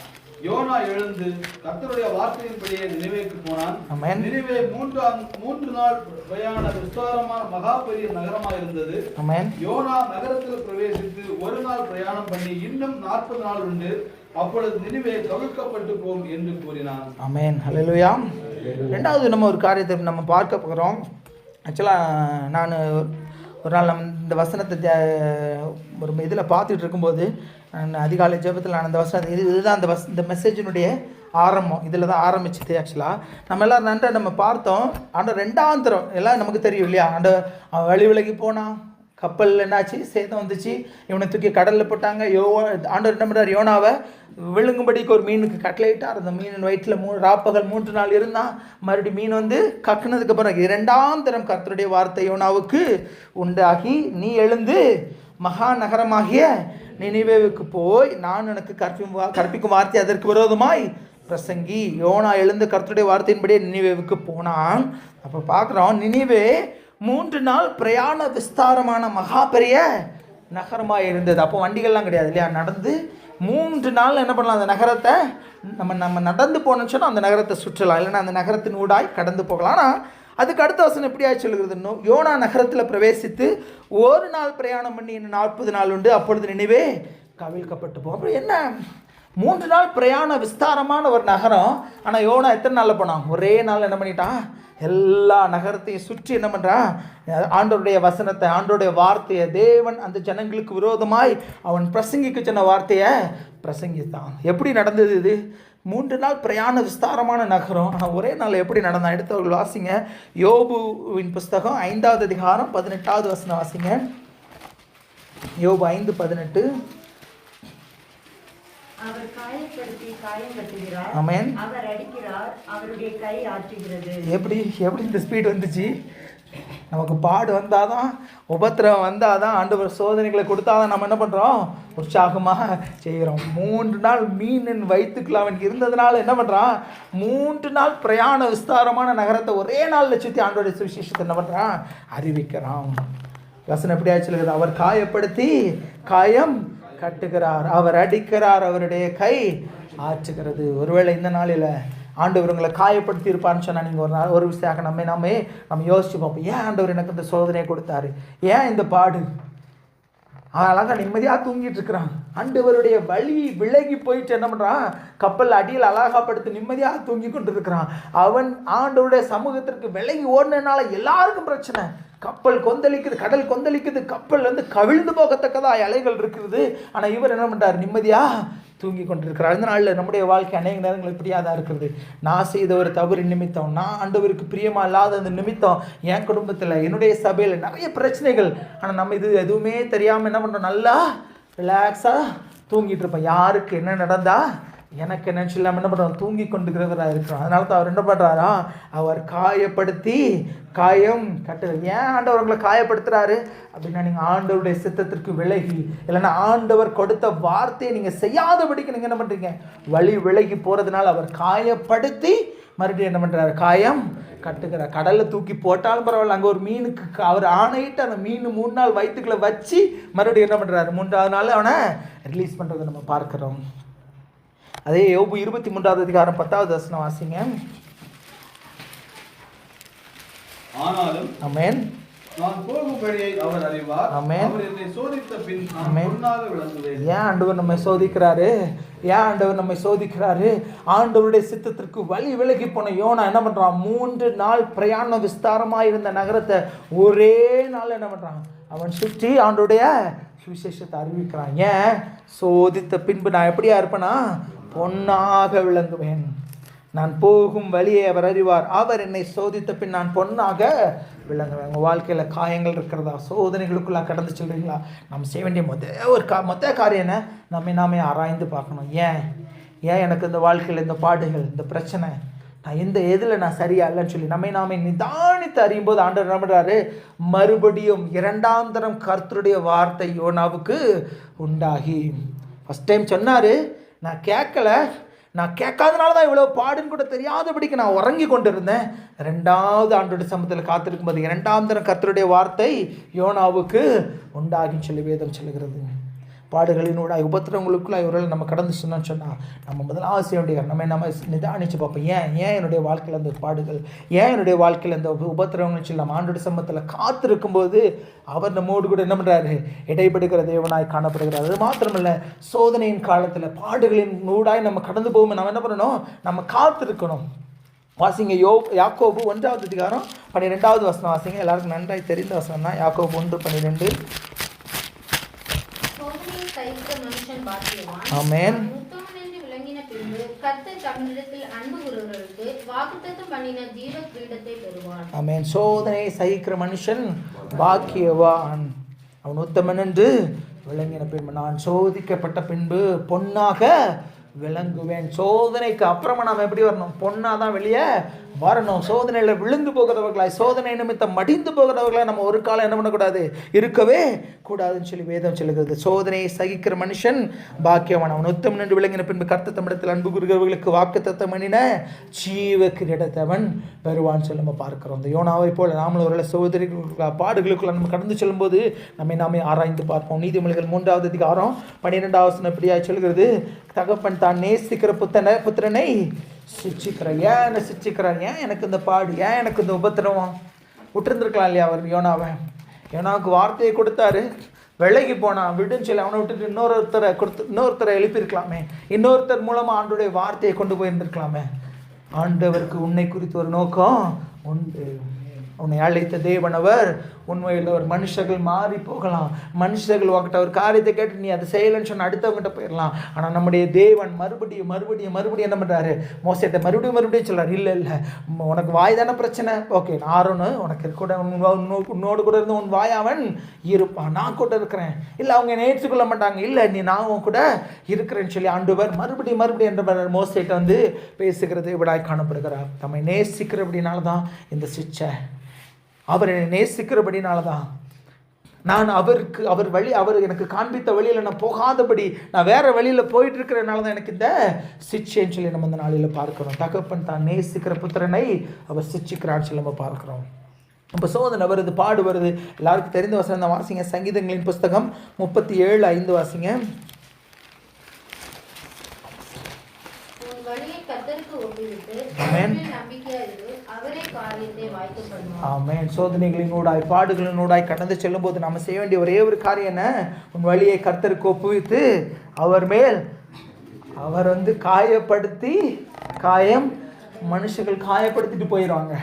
யோனா எழுந்து கர்த்தருடைய வார்த்தையின்படியே நினிவேக்கு போனான். ஆமென். நினிவே 3 நாள் பிரயாண விஸ்தாரமான மகா பெரிய நகரமாக இருந்தது. ஆமென். யோனா நகரத்தில் பிரவேசித்து 1 நாள் பிரயாணம் பண்ணி இன்னும் 40 நாள் உண்டு, அப்பொழுது நினிவே கவிழ்க்கப்பட்டு போகும் என்று கூறினான். ஆமென். ஹல்லேலூயா. ரெண்டாவது நம்ம ஒரு காரியத்தை நம்ம பார்க்க போகிறோம். ஆக்சுவலாக நான் ஒரு நாள் இந்த வசனத்தை ஒரு இதில் பார்த்துட்டு இருக்கும்போது நான் அதிகாலை ஜெபத்தில் நான் அந்த வசனத்தை இதுதான் இந்த மெசேஜினுடைய ஆரம்பம். இதில் தான் ஆரம்பிச்சது. ஆக்சுவலாக நம்ம எல்லோரும் நன்றாக நம்ம பார்த்தோம். ஆனால் 2ஆம் தரம் எல்லாம் நமக்கு தெரியும் இல்லையா? அவன் வழி விலகி போனான், கப்பல் என்னாச்சு? சேதம் வந்துச்சு, இவனை தூக்கி கடலில் போட்டாங்க. ஆண்டவர் என்ன பண்ணுறார்? யோனாவை விழுங்கும்படிக்கு ஒரு மீனுக்கு கட்டளையிட்டார். அந்த மீனின் வயிற்றில் 3 நாள் இருந்தான். மறுபடியும் மீன் வந்து கக்குனதுக்கு பிறகு 2ஆம் தரம் கர்த்தருடைய வார்த்தை யோனாவுக்கு உண்டாகி, நீ எழுந்து மகா நகரமாகிய நினிவேவுக்கு போய் நான் எனக்கு கற்பிக்கும் வார்த்தை அதற்கு விரோதமாய் பிரசங்கி. யோனா எழுந்து கர்த்தருடைய வார்த்தையின்படியே நினிவேவுக்கு போனான். அப்போ பார்க்குறோம், நினிவே 3 நாள் பிரயாண விஸ்தாரமான மகா பெரிய நகரமாக இருந்தது. அப்போ வண்டிகள்லாம் கிடையாது இல்லையா? நடந்து 3 நாள் என்ன பண்ணலாம்? அந்த நகரத்தை நம்ம நடந்து போனோம்னு சொன்னால் அந்த நகரத்தை சுற்றலாம், இல்லைன்னா அந்த நகரத்தின் ஊடாய் கடந்து போகலாம். ஆனால் அதுக்கு அடுத்த வசனம் எப்படியா சொல்லுகிறது? யோனா நகரத்தில் பிரவேசித்து 1 நாள் பிரயாணம் பண்ணி இன்னும் 40 நாள் உண்டு, அப்பொழுது நினிவே கவிழ்க்கப்பட்டு போகும். அப்புறம் என்ன 3 நாள் பிரயாண விஸ்தாரமான ஒரு நகரம். ஆனால் யோனா எத்தனை நாளில் போனான்? ஒரே நாள் என்ன பண்ணிட்டான்? எல்லா நகரத்தையும் சுற்றி என்ன பண்ணுறான்? ஆண்டவருடைய வசனத்தை, ஆண்டவருடைய வார்த்தையை, தேவன் அந்த ஜனங்களுக்கு விரோதமாய் அவன் பிரசங்கிக்க சொன்ன வார்த்தையை பிரசங்கித்தான். எப்படி நடந்தது இது? 3 நாள் பிரயாண விஸ்தாரமான நகரம். ஆனால் ஒரே நாள் எப்படி நடந்தான்? எடுத்தவர்கள் வாசிங்க. யோபுவின் புஸ்தகம் 5வது அதிகாரம் 18வது வசனம் வாசிங்க. யோபு 5:18. அவர் காயப்படுத்தி காயம் கட்டுகிறார். ஆமென். அவர் அடிக்கிறார், அவருடைய கை ஆற்றுகிறது. எப்படி இந்த ஸ்பீட் வந்துச்சு? நமக்கு பாடு வந்தாதான், உபத்திரம் வந்தாதான், ஆண்டவர் சோதனைகளை கொடுத்தாதான் நம்ம என்ன பண்ணுறோம்? உற்சாகமாக செய்கிறோம். 3 நாள் மீனின் வயிற்றுக்குள்ள அவனுக்கு இருந்ததுனால என்ன பண்ணுறான்? 3 நாள் பிரயாண விஸ்தாரமான நகரத்தை ஒரே நாளில் சுற்றி ஆண்டவருடைய சுவிசேஷத்தை என்ன பண்ணுறான்? அறிவிக்கிறான். வசனம் எப்படி ஆச்சு? அவர் காயப்படுத்தி காயம் கட்டுகிறார், அவர் அடிக்கிறார், அவருடைய கை ஆற்றுகிறது. ஒருவேளை இந்த நாளில் ஆண்டவர் உங்களை காயப்படுத்தி இருப்பான்னு சொன்னால் நீங்கள் ஒரு விஷயம் நம்ம யோசிச்சு பார்ப்போம். ஏன் ஆண்டவர் எனக்கு இந்த சோதனையை கொடுத்தாரு? ஏன் இந்த பாடு? அழகாக நிம்மதியாக தூங்கிட்டு இருக்கிறான். ஆண்டவருடைய வழி விலகி போயிட்டு என்ன பண்ணுறான்? கப்பல் அடியில் அழகாப்படுத்தி நிம்மதியாக தூங்கி கொண்டு இருக்கிறான். அவன் ஆண்டவருடைய சமூகத்திற்கு விலகி ஓடினால எல்லாருக்கும் பிரச்சனை. கப்பல் கொந்தளிக்குது, கடல் கொந்தளிக்குது, கப்பல் கவிழ்ந்து போகத்தக்கதாக அலைகள் இருக்குது. ஆனால் இவர் என்ன பண்ணுறார்? நிம்மதியாக தூங்கி கொண்டிருக்கிறார். அந்த நாளில் நம்முடைய வாழ்க்கை அநேக நேரங்கள் இப்படியாக தான் இருக்கிறது. நான் செய்த ஒரு தவறு நிமித்தம், நான் ஆண்டவருக்கு பிரியமாக இல்லாத அந்த நிமித்தம் என் குடும்பத்தில், என்னுடைய சபையில் நிறைய பிரச்சனைகள். ஆனால் நம்ம இது எதுவுமே தெரியாமல் என்ன பண்ணுறோம்? நல்லா ரிலாக்ஸாக தூங்கிட்டு இருப்போம். யாருக்கு என்ன நடந்தா எனக்கு என்னன்னு சொல்லி நம்ம என்ன பண்ணுறோம்? தூங்கி கொண்டுக்கிறவராக இருக்கிறோம். அதனால தான் அவர் என்ன பண்ணுறாரா? அவர் காயப்படுத்தி காயம் கட்டுறது. ஏன் ஆண்டவர் உங்களை காயப்படுத்துகிறாரு அப்படின்னா, நீங்கள் ஆண்டவருடைய சித்தத்திற்கு விலகி, இல்லைன்னா ஆண்டவர் கொடுத்த வார்த்தையை நீங்கள் செய்யாதபடிக்கு நீங்கள் என்ன பண்ணுறீங்க? வழி விலகி போகிறதுனால அவர் காயப்படுத்தி மறுபடியும் என்ன பண்ணுறாரு? காயம் கட்டுகிறார். கடலில் தூக்கி போட்டாலும் பரவாயில்ல, அங்கே ஒரு மீனுக்கு அவர் ஆணையிட்டு அந்த மீன் 3 நாள் வயிற்றுக்குள்ளே வச்சு மறுபடியும் என்ன பண்ணுறாரு? 3வது நாள் அவனை ரிலீஸ் பண்ணுறதை நம்ம பார்க்குறோம். அதே யோபு 23வது அதிகாரம் 10வது வசனம் வாசிங்க. ஆனாலும் ஆமென். நான் போகும் வழியை அவர் அறிவார். ஆமென். அவர் என்னை சோதித்த பின் நான் பொன்னாக விளங்குவேன். ஏன் ஆண்டவர் நம்மை சோதிக்கிறாரு? ஏன் ஆண்டவர் நம்மை சோதிக்கிறாரு? ஆண்டவருடைய சித்தத்திற்கு வழி விலகி போன யோனா என்ன பண்ணுறான்? 3 நாள் பிரயாண விஸ்தாரமாக இருந்த நகரத்தை ஒரே நாள் என்ன பண்ணுறான்? அவன் சுற்றி ஆண்டவருடைய சுவிசேஷத்தை அறிவிக்கிறான். ஏன்? சோதித்த பின்பு நான் எப்படியா இருப்பேனா? பொன்னாக விளங்குவேன். நான் போகும் வழியை அவர் அறிவார். அவர் என்னை சோதித்த பின் நான் பொன்னாக விளங்குவேன். உங்கள் வாழ்க்கையில் காயங்கள் இருக்கிறதா? சோதனைகளுக்குள்ளே கடந்து சொல்கிறீங்களா? நம்ம செய்ய வேண்டிய மொத்த காரியம் என்ன? நாமே ஆராய்ந்து பார்க்கணும். ஏன் எனக்கு இந்த வாழ்க்கையில் இந்த பாடுகள், இந்த பிரச்சனை, நான் எதில் நான் சரியா இல்லைன்னு சொல்லி நாமே நிதானித்து அறியும் போது ஆண்டவர் என்ன பண்ணுறாரு? மறுபடியும் 2ஆம் தரம் கர்த்தருடைய வார்த்தை யோனாவுக்கு உண்டாகி. ஃபஸ்ட் டைம் சொன்னார், நான் கேட்காதனால தான் இவ்வளோ பாடுன்னு கூட தெரியாதபடிக்கு நான் உறங்கி கொண்டு இருந்தேன். 2வது ஆண்டோட சமூகத்தில் காத்திருக்கும் போது 2ஆம் தரம் கர்த்தருடைய வார்த்தை யோனாவுக்கு உண்டாகின்னு சொல்லி வேதம் சொல்லுகிறது. பாடுகளினோட உபத்திரவங்களுக்குள்ள இவர்கள் நம்ம கடந்து சொன்னோன்னு நம்ம முதலாவது செய்ய வேண்டிய நம்ம நிதானிச்சு பார்ப்போம். ஏன் என்னுடைய வாழ்க்கையில் அந்த பாடுகள், ஏன் என்னுடைய வாழ்க்கையில் அந்த உபத்திரவங்கள்னு சொல்லி நம்ம ஆண்டோட சமூகத்தில் காத்திருக்கும்போது அவர் நம்மோடு கூட என்ன பண்ணுறாரு? இடைப்படுகிற தேவனாய் காணப்படுகிறார். அது மாத்திரமில்லை, சோதனையின் காலத்தில் பாடுகளின் நூடாய் நம்ம கடந்து போகும் நம்ம என்ன பண்ணணும்? நம்ம காத்திருக்கணும். வாசிங்க யாக்கோபு 1வது அதிகாரம் 12வது வசனம் வாசிங்க. எல்லாருக்கும் நன்றாய் தெரிந்த வசனம் தான். யாக்கோபு 1:12. ஆமென். ஆமென். சோதனை சகிக்கிற மனுஷன் பாக்கியவான், அவன் உத்தமன் என்று விளங்கின பின்பு நான் சோதிக்கப்பட்ட பின்பு பொன்னாக விளங்குவேன். சோதனைக்கு அப்புறமா நாம் எப்படி வரணும்? பொண்ணாக தான் வெளியே வரணும். சோதனையில் விழுந்து போகிறவர்களாய், சோதனை நிமித்தம் மடிந்து போகிறவர்களாய் நம்ம ஒரு காலம் என்ன பண்ணக்கூடாது? இருக்கவே கூடாதுன்னு சொல்லி வேதம் சொல்லுகிறது. சோதனையை சகிக்கிற மனுஷன் பாக்கியவான், அவன் உத்தமன் என்று விளங்கின பின்பு கர்த்தர் தம்மிடத்தில் அன்பு கூறுகிறவர்களுக்கு வாக்குத்தத்தம் பண்ணின ஜீவ கிரீடத்தவன் பெறுவான்னு சொல்லி நம்ம பார்க்கிறோம். இந்த யோனாவை போல நாமளும் ஒரு சோதனைகளுக்குள்ள பாடுகளுக்குள்ள நம்ம கடந்து செல்லும்போது நாமே ஆராய்ந்து பார்ப்போம். நீதிமொழிகள் 3வது அதிகாரம் 12வது வசனம் இப்படியா சொல்கிறது? தகப்பன் தான் நேசிக்கிற புத்திரனை சிச்சிக்கிறார். ஏன் என்னை சிச்சிக்கிறார்? ஏன் எனக்கு இந்த பாடு, ஏன் எனக்கு இந்த உபத்திரவம்? விட்டுருந்துருக்கலாம் இல்லையா அவர் யோனாவுக்கு வார்த்தையை கொடுத்தாரு, விலைக்கு போனான் விடுன்னு சொல்லி அவனை விட்டுட்டு இன்னொருத்தரை எழுப்பியிருக்கலாமே, இன்னொருத்தர் மூலமாக ஆண்டோடைய வார்த்தையை கொண்டு போயிருந்திருக்கலாமே. ஆண்டவருக்கு உன்னை குறித்து ஒரு நோக்கம் உண்டு. உன்னை அழைத்த தேவன் அவர் உண்மையில் ஒரு மனுஷர்கள் மாறி போகலாம், மனுஷர்கள் உங்ககிட்ட ஒரு காரியத்தை கேட்டு நீ அதை செய்யலைன்னு சொன்ன அடுத்தவங்ககிட்ட போயிடலாம். ஆனால் நம்முடைய தேவன் மறுபடியும் என்ன பண்ணுறாரு, மோசேட்ட மறுபடியும் சொல்கிறார், இல்லை உனக்கு வாய் தானே பிரச்சனை, ஓகே நான் ஆரோன்னு உனக்கு கூட உன்னோடு கூட இருந்து உன் வாய் அவன் இருப்பான், நான் கூட இருக்கிறேன். இல்லை அவங்க நேர்த்துக்கொள்ள மாட்டாங்க, இல்லை நான் உன் கூட இருக்கிறேன்னு சொல்லி ஆண்டவர் மறுபடியும் என்ற மோசேட்ட வந்து பேசுகிறது விடாய் காணப்படுகிறார். நம்மை நேசிக்கிறபடினால தான் இந்த சிச்சை, அவர் என்னை நேசிக்கிறபடினால தான் நான் அவர் எனக்கு காண்பித்த வழியில் நான் போகாதபடி நான் வேற வழியில் போயிட்டு இருக்கிறதுனால தான் எனக்கு இந்த சிச்சைன்னு சொல்லி நம்ம இந்த நாளில் பார்க்கிறோம். தகப்பன் தான் நேசிக்கிற புத்திரனை அவர் சிச்சிக்கிறான்னு சொல்லி நம்ம பார்க்கிறோம். இப்போ சோதனை வருது, பாடு வருது, எல்லாருக்கும் தெரிந்த வசனம் தான். வாசிங்க சங்கீதங்களின் புஸ்தகம் 37:5 வாசிங்க. ஆமென். சோதனைகளினூடாய் பாடுகளினூடாய் கடந்து செல்லும் போது நம்ம செய்ய வேண்டிய ஒரே ஒரு காரியம் என்ன, உன் வழியை கர்த்தருக்கு ஒப்புவித்து அவர் வந்து காயப்படுத்தி மனுஷர்கள் காயப்படுத்திட்டு போயிடுவாங்க.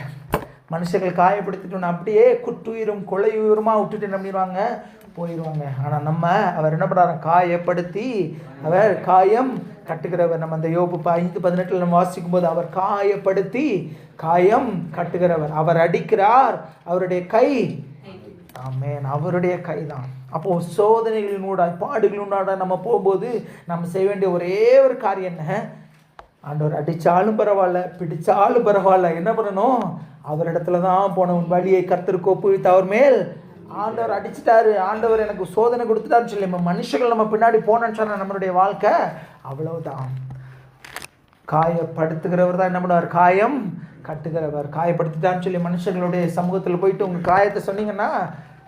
மனுஷர்கள் காயப்படுத்திட்டு அப்படியே குற்றுயிரும் கொலையுயிரமாக விட்டுட்டு என்ன பண்ணிடுவாங்க, போயிடுவாங்க. ஆனால் அவர் என்ன பண்ணுறாரு, காயப்படுத்தி அவர் காயம் கட்டுகிறவர். நம்ம அந்த யோபு 5:18 நம்ம வாசிக்கும் போது அவர் காயப்படுத்தி காயம் கட்டுகிறவர், அவர் அடிக்கிறார் அவருடைய கை. ஆமென், அவருடைய கை தான். அப்போது சோதனைகளினூடாய் பாடுகளினூடாக நம்ம போகும்போது நம்ம செய்ய வேண்டிய ஒரே ஒரு காரியம் என்ன, ஆண்டவர் அடித்தாலும் பரவாயில்ல பிடிச்சாலும் பரவாயில்ல என்ன பண்ணணும், அவரிடத்துல தான் போன உன் வழியை கர்த்தருக்கு ஒப்புவித்து அவர் மேல் ஆண்டவர் அடிச்சிட்டாரு, ஆண்டவர் எனக்கு சோதனை கொடுத்துட்டாருன்னு சொல்லி நம்ம மனுஷர்கள் நம்ம பின்னாடி போனோன்னு சொன்னால் நம்மளுடைய வாழ்க்கை அவ்வளவுதான். காயப்படுத்துகிறவர் தான் என்ன பண்ணுவார், காயம் கட்டுகிறவர். காயப்படுத்திட்டான்னு சொல்லி மனுஷங்களுடைய சமூகத்தில் போயிட்டு உங்கள் காயத்தை சொன்னீங்கன்னா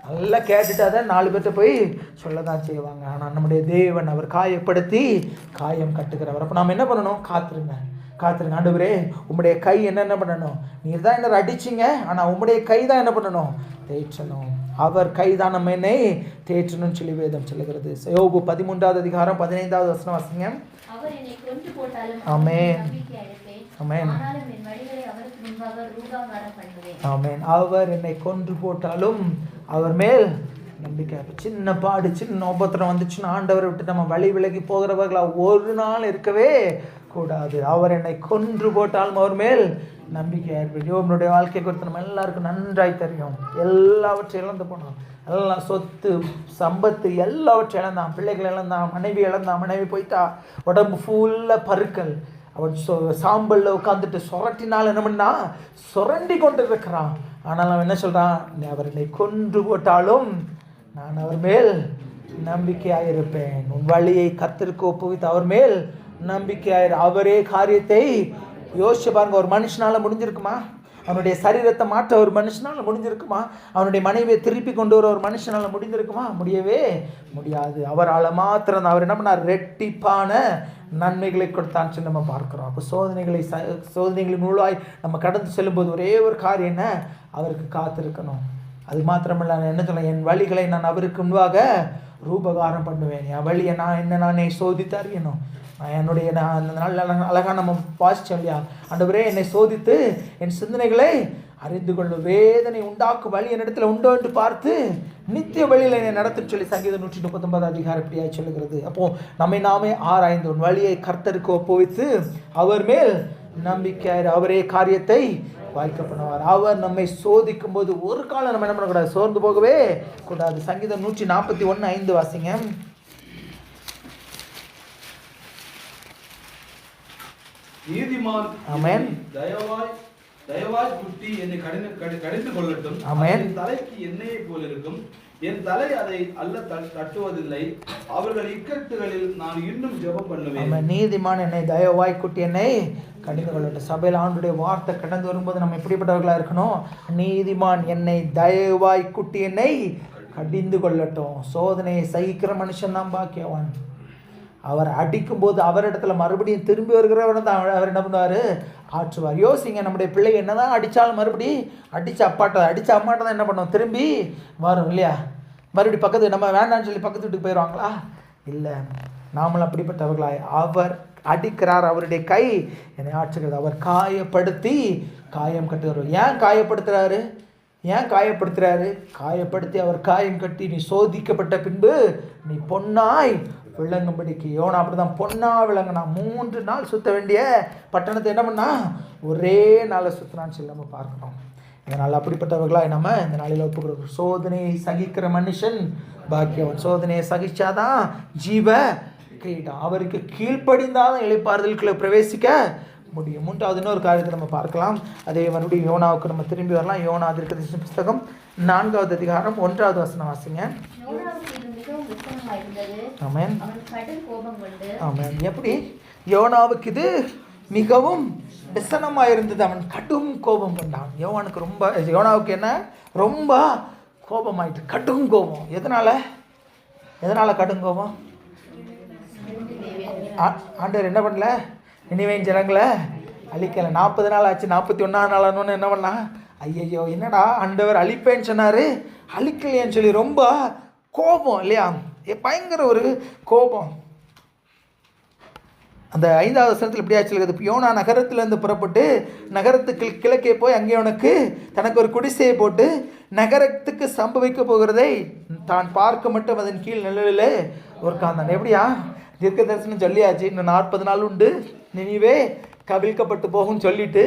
நல்லா கேட்டுட்டு அதை 4 பேர்கிட்ட போய் சொல்ல தான் செய்வாங்க. ஆனால் நம்முடைய தேவன் அவர் காயப்படுத்தி காயம் கட்டுகிறவர். அப்போ நாம் என்ன பண்ணணும், காத்துருங்க. ஆண்டவரே உம்முடைய கை என்ன பண்ணணும், நீர் தான் என்ன அடிச்சிங்க, ஆனால் உம்முடைய கை தான் என்ன பண்ணணும், தேற்றணும். அவர் கைதான் நம்ம என்னை தேற்றணும்னு சொல்லி வேதம் சொல்லுகிறது. யோபு 13:15 வசனம் வாசிங்க. ஆமென் ஆமென் ஆமென். அவர் என்னை கொன்று போட்டாலும் அவர் மேல் நம்பிக்கை. சின்ன பாடு சின்ன உபத்திரம் வந்துச்சுன்னா ஆண்டவரை விட்டு நம்ம வழி விலகி போகிறவர்களா ஒரு நாள் இருக்கவே கூடாது. அவர் என்னை கொன்று போட்டாலும் அவர் மேல் நம்பிக்கையாக இருப்பேன். யோபனுடைய வாழ்க்கை குறித்து நம்ம எல்லாருக்கும் நன்றாய் தெரியும். எல்லாவற்றையும் இழந்து போனான், எல்லாம் சொத்து சம்பத்து எல்லாவற்றையும் இழந்தான், பிள்ளைகள் இழந்தான், மனைவி இழந்தான், மனைவி போயிட்டா, உடம்பு ஃபுல்லாக பருக்கள். அவன் சாம்பலில் உட்காந்துட்டு சொரட்டினால் என்ன பண்ணா சொரண்டி கொண்டு இருக்கிறான். ஆனால் அவன் என்ன சொல்கிறான், அவர் என்னை கொன்று போட்டாலும் நான் அவர் மேல் நம்பிக்கையாக இருப்பேன். உன் வழியை கர்த்தருக்கு ஒப்புவித்து அவர் மேல் நம்பிக்கையாயிரு. அவரே காரியத்தை யோசிச்சு பாருங்க. ஒரு மனுஷனால முடிஞ்சிருக்குமா, அவனுடைய சரீரத்தை மாற்ற ஒரு மனுஷனால முடிஞ்சிருக்குமா, அவனுடைய மனைவியை திருப்பி கொண்டு வர ஒரு மனுஷனால முடிஞ்சிருக்குமா, முடியவே முடியாது. அவரால் மாத்திரம் அவர் என்ன பண்ணார், ரெட்டிப்பான நன்மைகளை கொடுத்தான்னு சொல்லி நம்ம பார்க்குறோம். அப்போ சோதனைகளின் மூலமாய் நம்ம கடந்து செல்லும்போது ஒரே ஒரு காரியம் என்ன, அவருக்கு காத்திருக்கணும். அது மாத்திரமல்ல, நான் என்ன சொல்ல, என் வழிகளை நான் அவருக்கு முன்பாக ரூபகாரம் பண்ணுவேன். என் வழியை நானே சோதித்து அறியணும். என்னுடைய அழகாக நம்ம பாசிச்சோம் இல்லையா, ஆண்டவரே என்னை சோதித்து என் சிந்தனைகளை அறிந்து கொள்ளும், வேதனை உண்டாக்கும் வழி என்னிடத்துல உண்டோ என்று பார்த்து நித்திய வழியில் என்னை நடத்துன்னு சொல்லி சங்கீதம் 139 இப்படியாக சொல்லுகிறது. அப்போது நாமே ஆராய்ந்து உன் வழியை கர்த்தருக்கு ஒப்புவித்து அவர் மேல் நம்பிக்கையாயிரு. அவரே காரியத்தை வாய்க்க பண்ணுவார். அவர் நம்மை சோதிக்கும் போது ஒரு காலம் நம்ம என்ன பண்ணக்கூடாது, சோர்ந்து போகவே கூடாது. சங்கீதம் 141:5 வாசிங்க. நீதிமான் ஆமென் தயவாய் குட்டி என்னை கடிந்து கொள்ளட்டும். என் தலைக்கு எண்ணெயை போல் இருக்கும், என் தலை அதை அல்ல தட்டுவதில்லை. அவர்கள் இக்கட்டுகளில் நான் இன்னும் ஜெபம் பண்ணுவேன். நீதிமான் என்னை தயவாய் குட்டி என்னை கடிந்து கொள்ளட்டும். சபையில் ஆண்டுடைய வார்த்தை கடந்து வரும்போது நம்ம எப்படிப்பட்டவர்களாக இருக்கணும், நீதிமான் என்னை தயவாய் குட்டி என்னை கடிந்து கொள்ளட்டும். சோதனையை சகிக்கிற மனுஷன் தான் பாக்கியவான். அவர் அடிக்கும்போது அவரிடத்துல மறுபடியும் திரும்பி வருகிறவர் தான் அவர் என்ன பண்ணுவார், ஆற்றுவார். யோசிங்க, நம்முடைய பிள்ளை என்னதான் அடித்தாலும் மறுபடியும் அடித்த அம்மாட்ட தான் என்ன பண்ணுவோம், திரும்பி வரும் இல்லையா. மறுபடியும் பக்கத்து நம்ம வேண்டாம்னு சொல்லி பக்கத்து வீட்டுக்கு போயிடுவாங்களா? இல்லை, நாமளும் அப்படிப்பட்டவர்களாய் அவர் அடிக்கிறார், அவருடைய கை என்னை ஆற்றுகிறது, அவர் காயப்படுத்தி காயம் கட்டுகிறார். ஏன் காயப்படுத்துகிறாரு? காயப்படுத்தி அவர் காயம் கட்டி நீ சோதிக்கப்பட்ட பின்பு நீ பொன்னாய் விளங்கும்படிக்கு. யோனா அப்படிதான் பொன்னா விளங்குனா. 3 நாள் சுத்த வேண்டிய பட்டணத்தை என்ன பண்ணா? ஒரே நாளில் சுத்தினான்னு சொல்லி நம்ம பார்க்கணும். இதனால் அப்படிப்பட்டவர்களாக நம்ம இந்த நாளில் ஒப்புக்கிறோம். சோதனையை சகிக்கிற மனுஷன் பாக்கியவன். சோதனையை சகிச்சாதான் ஜீவ கிரீடம். அவருக்கு கீழ்ப்படிந்தாதான் இளைப்பாறுதலுக்குள்ள பிரவேசிக்க முடியும். 3வது இன்னொரு காரியத்தை நம்ம பார்க்கலாம். அதே மறுபடியும் யோனாவுக்கு நம்ம திரும்பி வரலாம். யோனா தீர்க்கதரிசன புஸ்தகம் 4வது அதிகாரம் 1வது வசனம் வாசிங்க. ஆமென். ஆமென். எப்படி? யோனாவுக்கு இது மிகவும் விசனமாக இருந்தது. அவன் கடும் கோபம் கொண்டான். யோனாவுக்கு என்ன? ரொம்ப கோபமாயிட்டு, கடும் கோபம். எதனால கடும் கோபம்? ஆண்டவர் என்ன பண்ணல? நினிவே ஜனங்களை அழிக்கலை. 40 நாள் ஆச்சு. 41ஆம் நாளானு என்ன பண்ணா? ஐயையோ, என்னடா ஆண்டவர் அழிப்பேன்னு சொன்னார், அழிக்கலையேன்னு சொல்லி ரொம்ப கோபம் இல்லையா? பயங்கர ஒரு கோபம். அந்த 5வது வசனத்தில் இப்படி ஆச்சு. யோனா நகரத்திலேருந்து புறப்பட்டு நகரத்துக்கு கிழக்கே போய் அங்கே அவனுக்கு தனக்கு ஒரு குடிசையை போட்டு நகரத்துக்கு சம்பவிக்க போகிறதை தான் பார்க்க மட்டும் அதன் கீழ் நிழலில் உட்கார்ந்தான். எப்படியா? தீர்க்க தரிசனம் சொல்லியாச்சு, இன்னும் 40 நாள் உண்டு, நினிவே கவிழ்க்கப்பட்டு போகும்னு சொல்லிட்டு,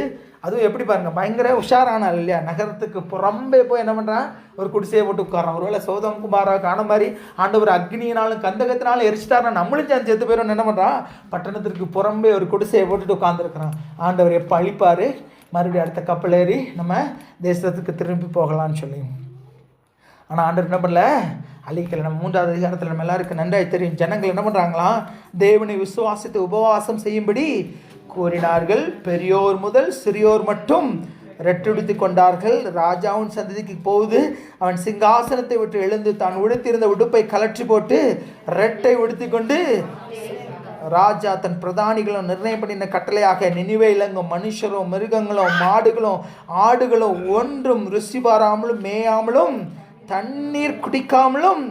அதுவும் எப்படி பாருங்க, பயங்கர உஷாரானால் இல்லையா? நகரத்துக்கு புறம்பே போய் என்ன பண்ணுறான்? ஒரு குடிசையை போட்டு உட்காரான். ஒருவேளை சோதம் குமாரா காண மாதிரி ஆண்டவர் அக்னியினாலும் கந்தகத்தினாலும் எரிச்சிட்டாரா, நம்மளும் சேர்த்து போயிடும். என்ன பண்ணுறான்? பட்டணத்திற்கு புறம்பே ஒரு குடிசையை போட்டுட்டு உட்காந்துருக்கிறான். ஆண்டவர் எப்போ அழிப்பார், மறுபடியும் அடுத்த கப்பல் ஏறி நம்ம தேசத்துக்கு திரும்பி போகலான்னு சொல்லி. ஆனால் ஆண்டவர் என்ன பண்ணல? அழிக்கலை. நம்ம 3வது அதிகாரத்தில் நம்ம எல்லாருக்கும் நன்றாய் தெரியும். ஜனங்கள் என்ன பண்ணுறாங்களாம்? தேவனை விசுவாசித்து உபவாசம் செய்யும்படி கூறினார்கள். பெரியோர் முதல் சிறியோர் மட்டும் ரெட்டுடுத்தி கொண்டார்கள். ராஜாவின் சந்ததிக்கு போகுது. அவன் சிங்காசனத்தை விட்டு எழுந்து தான் உடுத்திருந்த உடுப்பை கலற்றி போட்டு ரெட்டை உடுத்தி கொண்டு ராஜா தன் பிரதானிகளும் நிர்ணயம் பண்ணின கட்டளையாக நினிவே இலங்கும் மனுஷரும் மிருகங்களும் மாடுகளும் ஆடுகளும் ஒன்றும் ருசி பாராமலும் மேயாமலும் தண்ணீர் குடிக்காமலும்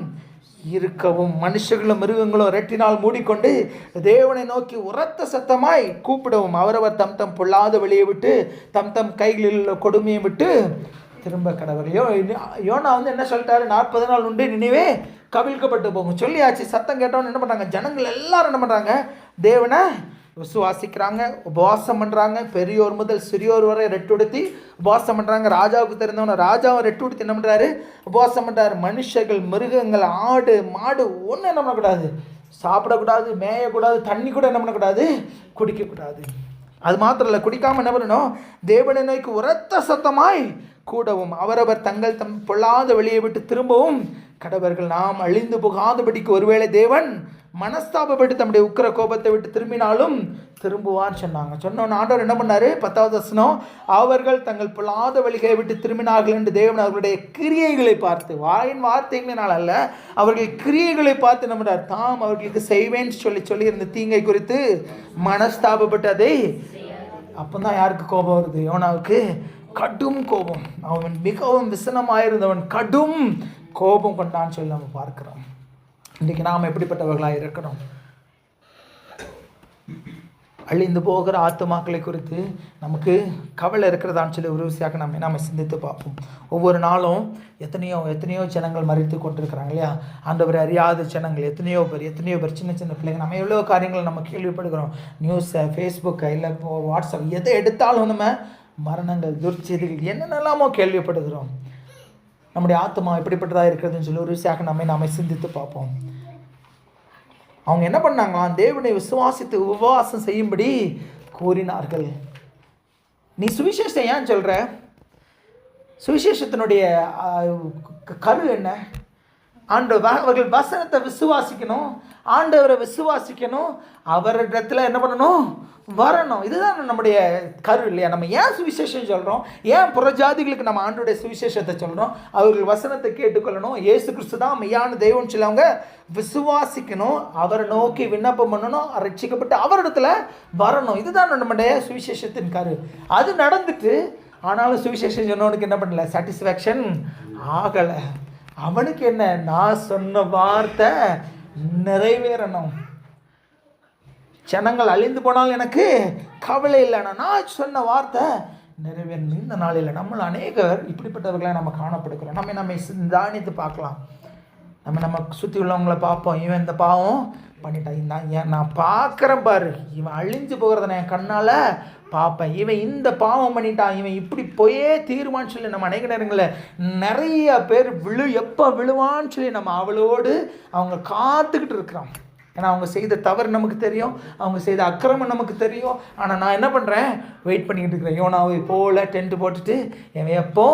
இருக்கவும், மனுஷர்களும் மிருகங்களும் ரெட்டினால் மூடிக்கொண்டு தேவனை நோக்கி உரத்த சத்தமாய் கூப்பிடவும், அவரவர் தம் தம் பொல்லாத வெளியே விட்டு தம் தம் கைகளில் உள்ள கொடுமையை விட்டு திரும்ப கடவுளையோ. யோனா என்ன சொல்லிட்டாரு? 40 நாள் உண்டு, நினைவே கவிழ்க்கப்பட்டு போகும் சொல்லியாச்சு. சத்தம் கேட்டவன்னு என்ன பண்ணுறாங்க? ஜனங்கள் எல்லாரும் என்ன பண்ணுறாங்க? தேவனை விசுவாசிக்கிறாங்க, உபவாசம் பண்ணுறாங்க. பெரியோர் முதல் சிறியோர் வரை ரெட்டுடுத்தி உபவாசம் பண்ணுறாங்க. ராஜாவுக்கு தெரிந்தவன ராஜாவை ரெட்டுடுத்தி என்ன பண்ணுறாரு? உபவாசம் பண்ணுறாரு. மனுஷர்கள் மிருகங்கள் ஆடு மாடு ஒன்றும் என்ன பண்ணக்கூடாது? சாப்பிடக்கூடாது, மேயக்கூடாது, தண்ணி கூட என்ன பண்ணக்கூடாது? குடிக்கக்கூடாது. அது மாத்திரம் இல்லை, குடிக்காமல் என்ன பண்ணணும்? தேவனை நோக்கி உரத்த சத்தமாய் கூடவும், அவரவர் தங்கள் தம் பொல்லாத வெளியே விட்டு திரும்பவும் கடவர்கள். நாம் அழிந்து போகாதபடிக்கு ஒருவேளை தேவன் மனஸ்தாபப்பட்டு தம்முடைய உக்கிர கோபத்தை விட்டு திரும்பினாலும் திரும்புவான்னு சொன்னோன்னு ஆண்டவர் என்ன பண்ணாரு? 10வது வசனம், அவர்கள் தங்கள் பொல்லாத வழிகளை விட்டு திரும்பினார்கள் என்று தேவன் அவர்களுடைய கிரியைகளை பார்த்து, வாயின் வார்த்தைகளினால் அல்ல, அவர்கள் கிரியைகளை பார்த்து என்ன பண்ணார்? தாம் அவர்களுக்கு செய்வேன்னு சொல்லி இருந்த தீங்கை குறித்து மனஸ்தாபப்பட்டு அதை. அப்போதான் யாருக்கு கோபம் வருது? யோனாவுக்கு கடும் கோபம். அவன் மிகவும் விசனமாயிருந்தவன் கடும் கோபம் கொண்டான்னு சொல்லி நம்ம பார்க்கிறோம். இன்றைக்கு நாம் எப்படிப்பட்டவர்களாக இருக்கிறோம்? அழிந்து போகிற ஆத்துமாக்களை குறித்து நமக்கு கவலை இருக்கிறதான்னு சொல்லி ஒரு விஷயம் நம்ம சிந்தித்து பார்ப்போம். ஒவ்வொரு நாளும் எத்தனையோ ஜனங்கள் மறித்து கொண்டிருக்கிறாங்க இல்லையா? ஆண்டவரை அறியாத ஜனங்கள் எத்தனையோ பேர் சின்ன சின்ன பிள்ளைங்க. நம்ம எவ்வளோ காரியங்கள் நம்ம கேள்விப்படுகிறோம். நியூஸை, ஃபேஸ்புக்கை, இல்லை வாட்ஸ்அப், எதை எடுத்தாலும் நம்ம மரணங்கள், துர்ச்செய்திகள் என்னென்னலாமோ கேள்விப்படுகிறோம். நம்முடைய ஆத்மா எப்படிப்பட்டதாக இருக்கிறதுன்னு சொல்லி ஒரு விஷயம் நம்ம சிந்தித்து பார்ப்போம். அவங்க என்ன பண்ணாங்களாம்? தேவனை விசுவாசித்து உபவாசம் செய்யும்படி கூறினார்கள். நீ சுவிசேஷம் ஏன் சொல்கிற? சுவிசேஷத்தினுடைய கரு என்ன? அவர்கள் வசனத்தை விசுவாசிக்கணும், ஆண்டவரை விசுவாசிக்கணும், அவரிடத்துல என்ன பண்ணணும்? வரணும். இதுதான் நம்முடைய கரு இல்லையா? நம்ம ஏன் சுவிசேஷம் சொல்கிறோம்? ஏன் புறஜாதிகளுக்கு நம்ம ஆண்டோடைய சுவிசேஷத்தை சொல்கிறோம்? அவர்கள் வசனத்தை கேட்டுக்கொள்ளணும். இயேசு கிறிஸ்து தான் மெய்யான தெய்வம்னு சொல்லி அவங்க விசுவாசிக்கணும், அவரை நோக்கி விண்ணப்பம் பண்ணணும், ரட்சிக்கப்பட்டு அவரிடத்துல வரணும். இதுதான் நம்முடைய சுவிசேஷத்தின் கரு. அது நடந்துட்டு ஆனாலும் சுவிசேஷம் சொன்னவனுக்கு என்ன பண்ணல? சாட்டிஸ்ஃபேக்ஷன் ஆகலை. அவனுக்கு என்ன, நான் சொன்ன வார்த்தை நிறைவேறணும். ஜனங்கள் அழிந்து போனாலும் எனக்கு கவலை இல்லைன்னா நான் சொன்ன வார்த்தை நிறைவேறணும். இந்த நாளில் நம்ம அநேகர் இப்படிப்பட்டவர்களை நம்ம காணப்படுகிறோம். நம்ம தானியத்தை பார்க்கலாம். நம்ம சுற்றி உள்ளவங்களை பார்ப்போம். இவன் இந்த பாவம் பண்ணிட்டான், நான் பார்க்குறேன் பாரு, இவன் அழிஞ்சு போகிறத நான் என் கண்ணால் பார்ப்பேன், இவன் இந்த பாவம் பண்ணிட்டான், இவன் இப்படி போயே தீர்வான்னு சொல்லி நம்ம அநேக நேரங்களில் நிறைய பேர் எப்போ விழுவான்னு சொல்லி நம்ம அவளோடு அவங்க காத்துக்கிட்டு இருக்கிறோம். ஏன்னா அவங்க செய்த தவறு நமக்கு தெரியும், அவங்க செய்த அக்கிரமம் நமக்கு தெரியும். ஆனால் நான் என்ன பண்ணுறேன், வெயிட் பண்ணிக்கிட்டு இருக்கிறேன். யோனாவை போல டென்ட் போட்டுட்டு இவன் எப்போ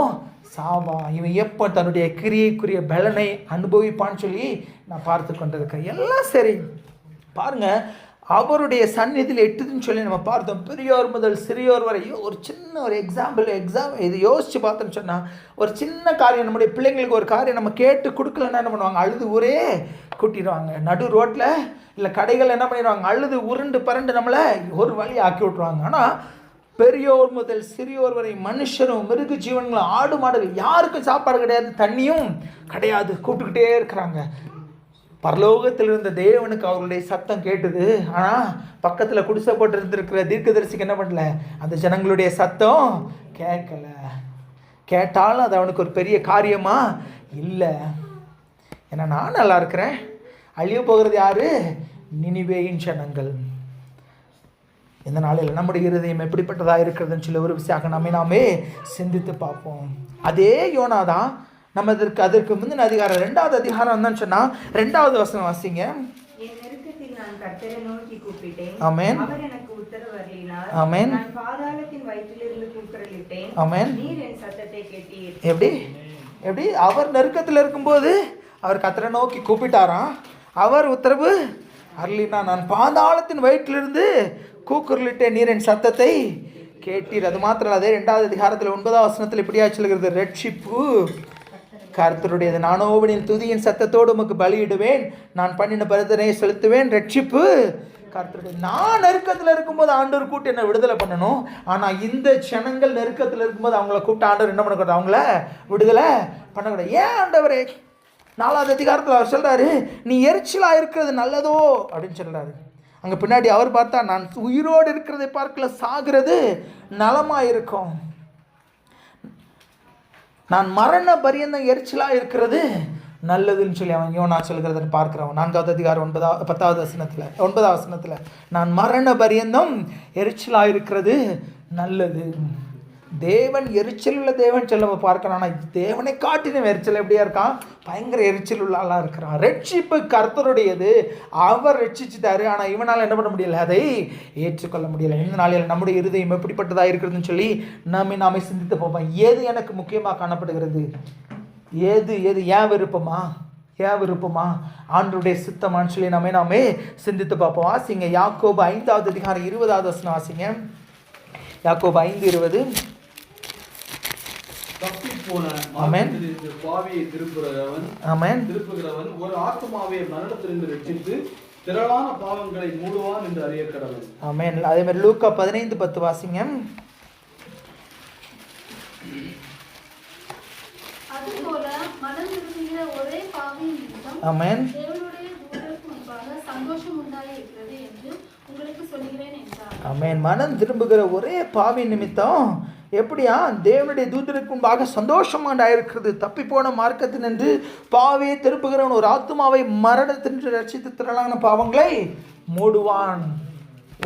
சாவா, இவன் எப்போ தன்னுடைய கிரியைக்குரிய பலனை அனுபவிப்பான்னு சொல்லி நான் பார்த்து கொண்டிருக்கேன். எல்லாம் சரி பாருங்க, அவருடைய சந்நிதியில் எட்டுதுன்னு சொல்லி நம்ம பார்த்தோம். பெரியோர் முதல் சிறியோர் வரை ஒரு சின்ன ஒரு எக்ஸாம்பிள் இது யோசித்து பார்த்தோன்னு சொன்னால், ஒரு சின்ன காரியம் நம்முடைய பிள்ளைங்களுக்கு ஒரு காரியம் நம்ம கேட்டு கொடுக்கலன்னா என்ன பண்ணுவாங்க, அழுது ஊரே கூட்டிடுவாங்க. நடு ரோட்டில் இல்லை கடைகள் என்ன பண்ணிடுவாங்க, அழுது உருண்டு பரண்டு நம்மளை ஒரு வழி ஆக்கி விட்ருவாங்க. ஆனால் பெரியோர் முதல் சிறியோர் வரை மனுஷரும் மிருக ஜீவன்களும் ஆடு மாடுகள் யாருக்கும் சாப்பாடு கிடையாது, தண்ணியும் கிடையாது, கூப்பிட்டுக்கிட்டே இருக்கிறாங்க. பரலோகத்தில் இருந்த தேவனுக்கு அவர்களுடைய சத்தம் கேட்டுது. ஆனால் பக்கத்தில் குடிசை போட்டு இருந்திருக்கிற தீர்க்கதரிசிக்கு என்ன பண்ணல, அந்த ஜனங்களுடைய சத்தம் கேட்கல. கேட்டாலும் அது அவனுக்கு ஒரு பெரிய காரியமா இல்லை. ஏன்னா நான் நல்லா இருக்கிறேன், அழிய போகிறது யாரு, நினிவேயின் ஜனங்கள். இந்த நாளில் நம்முடைய இருதயம் எப்படிப்பட்டதாக இருக்கிறதுன்னு சொல்லி ஒரு விஷயம் நாமே சிந்தித்து பார்ப்போம். அதே யோனா தான் நம்ம அதற்கு முந்தின அதிகாரம் 2வது அதிகாரம் தான் சொன்னா 2வது வசனம் வாசிங்க. என் நெருக்கத்தில் நான் கர்த்தரை நோக்கி கூப்பிட்டேன், ஆமென். அவர் எனக்கு உத்தரவு அருளினார். ஆமென். நான் பாதாளத்தின் வயிற்றிலிருந்து கூக்குரலிட்டேன், ஆமென். நீர் என் சத்தத்தை கேட்டீர். எப்படி அவர் நெருக்கத்தில் இருக்கும்போது அவர் கர்த்தரை நோக்கி கூப்பிட்டாராம், அவர் உத்தரவு அருளினா. நான் பாதாளத்தின் வயிற்றிலிருந்து கூக்குரலிட்டேன், நீர் என் சத்தத்தை கேட்டீர். அது மாத்திரம் அதே 2வது அதிகாரத்தில் 9வது வசனத்தில் இப்படியா சொல்கிறது, ரட்சிப்பு கர்த்தருடையது, நானோவனின் துதியின் சத்தத்தோடு உமக்கு பலியிடுவேன், நான் பண்ணின பரிதனையை செலுத்துவேன், ரட்சிப்பு கர்த்தருடைய. நான் நெருக்கத்தில் இருக்கும்போது ஆண்டவர் கூட்டு என்ன விடுதலை பண்ணணும். ஆனால் இந்த ஜனங்கள் நெருக்கத்தில் இருக்கும்போது அவங்கள கூப்பிட்டு ஆண்டவர் என்ன பண்ணக்கூடாது, அவங்கள விடுதலை பண்ணக்கூடாது. ஏன் ஆண்டவரே? 4வது அதிகாரத்தில் அவர் சொல்கிறாரு, நீ எரிச்சலாக இருக்கிறது நல்லதோ அப்படின்னு சொல்கிறாரு. அங்கே பின்னாடி அவர் பார்த்தா, நான் உயிரோடு இருக்கிறதை பார்க்கல, சாகிறது நலமாக இருக்கும், நான் மரண பரியந்தம் எரிச்சலாக இருக்கிறது நல்லதுன்னு சொல்லி அவன் யோனா சொல்கிறத பார்க்குறவன். 4வது அதிகாரம் 10வது வசனத்தில் நான் மரண பரியந்தம் எரிச்சலாக இருக்கிறது நல்லது. தேவன் எரிச்சல் உள்ள தேவன் சொல்ல பார்க்கலாம். ஆனால் தேவனை காட்டின எரிச்சல் எப்படியா இருக்கான், பயங்கர எரிச்சல் உள்ள ஆளாக இருக்கிறான். ரட்சிப்பு கர்த்தருடையது, அவர் ரட்சிச்சுட்டாரு. ஆனால் இவனால் என்ன பண்ண முடியல, அதை ஏற்றுக்கொள்ள முடியலை. இந்த நாளில் நம்முடைய இருதயம் எப்படிப்பட்டதாக இருக்கிறதுன்னு சொல்லி நாமே சிந்தித்து பார்ப்போம். எது எனக்கு முக்கியமாக காணப்படுகிறது, எது ஏன் விருப்பமா ஆண்டவருடைய சித்தமான்னு சொல்லி நாமே சிந்தித்து பார்ப்போம். வாசிங்க யாக்கோபு 5வது அதிகாரம் 20வது வசனம் வாசிங்க. யாக்கோபு 5:20. பாவியை திருப்புகிறவன் ஒரு ஆத்துமாவை மரணத்திலிருந்து ரட்சித்து திரளான பாவங்களை மூடுவான் என்று அறிய கடவுள். ஆமென். அதே மாதிரி லூக்கா 15:10 வாசிங்க. அதுபோல மனம் திரும்புகிற ஒரே பாவியின் நிமித்தம் ஆமென் தேவனுடைய தூதருக்கு முன்பாக சந்தோஷம் உண்டாயிருக்கிறது என்று உங்களுக்கு சொல்கிறேன் என்றார். ஆமென். மனம் திரும்புகிற ஒரே பாவி நிமித்தம் எப்படியா தேவனுடைய தூதருக்கு முன்பாக சந்தோஷமாயிருக்கிறது. தப்பி போன மார்க்கத்தின் என்று பாவியை திருப்புகிறவன் ஒரு ஆத்துமாவை மரணத்தின்று ரட்சித்து திரளான பாவங்களை மூடுவான்.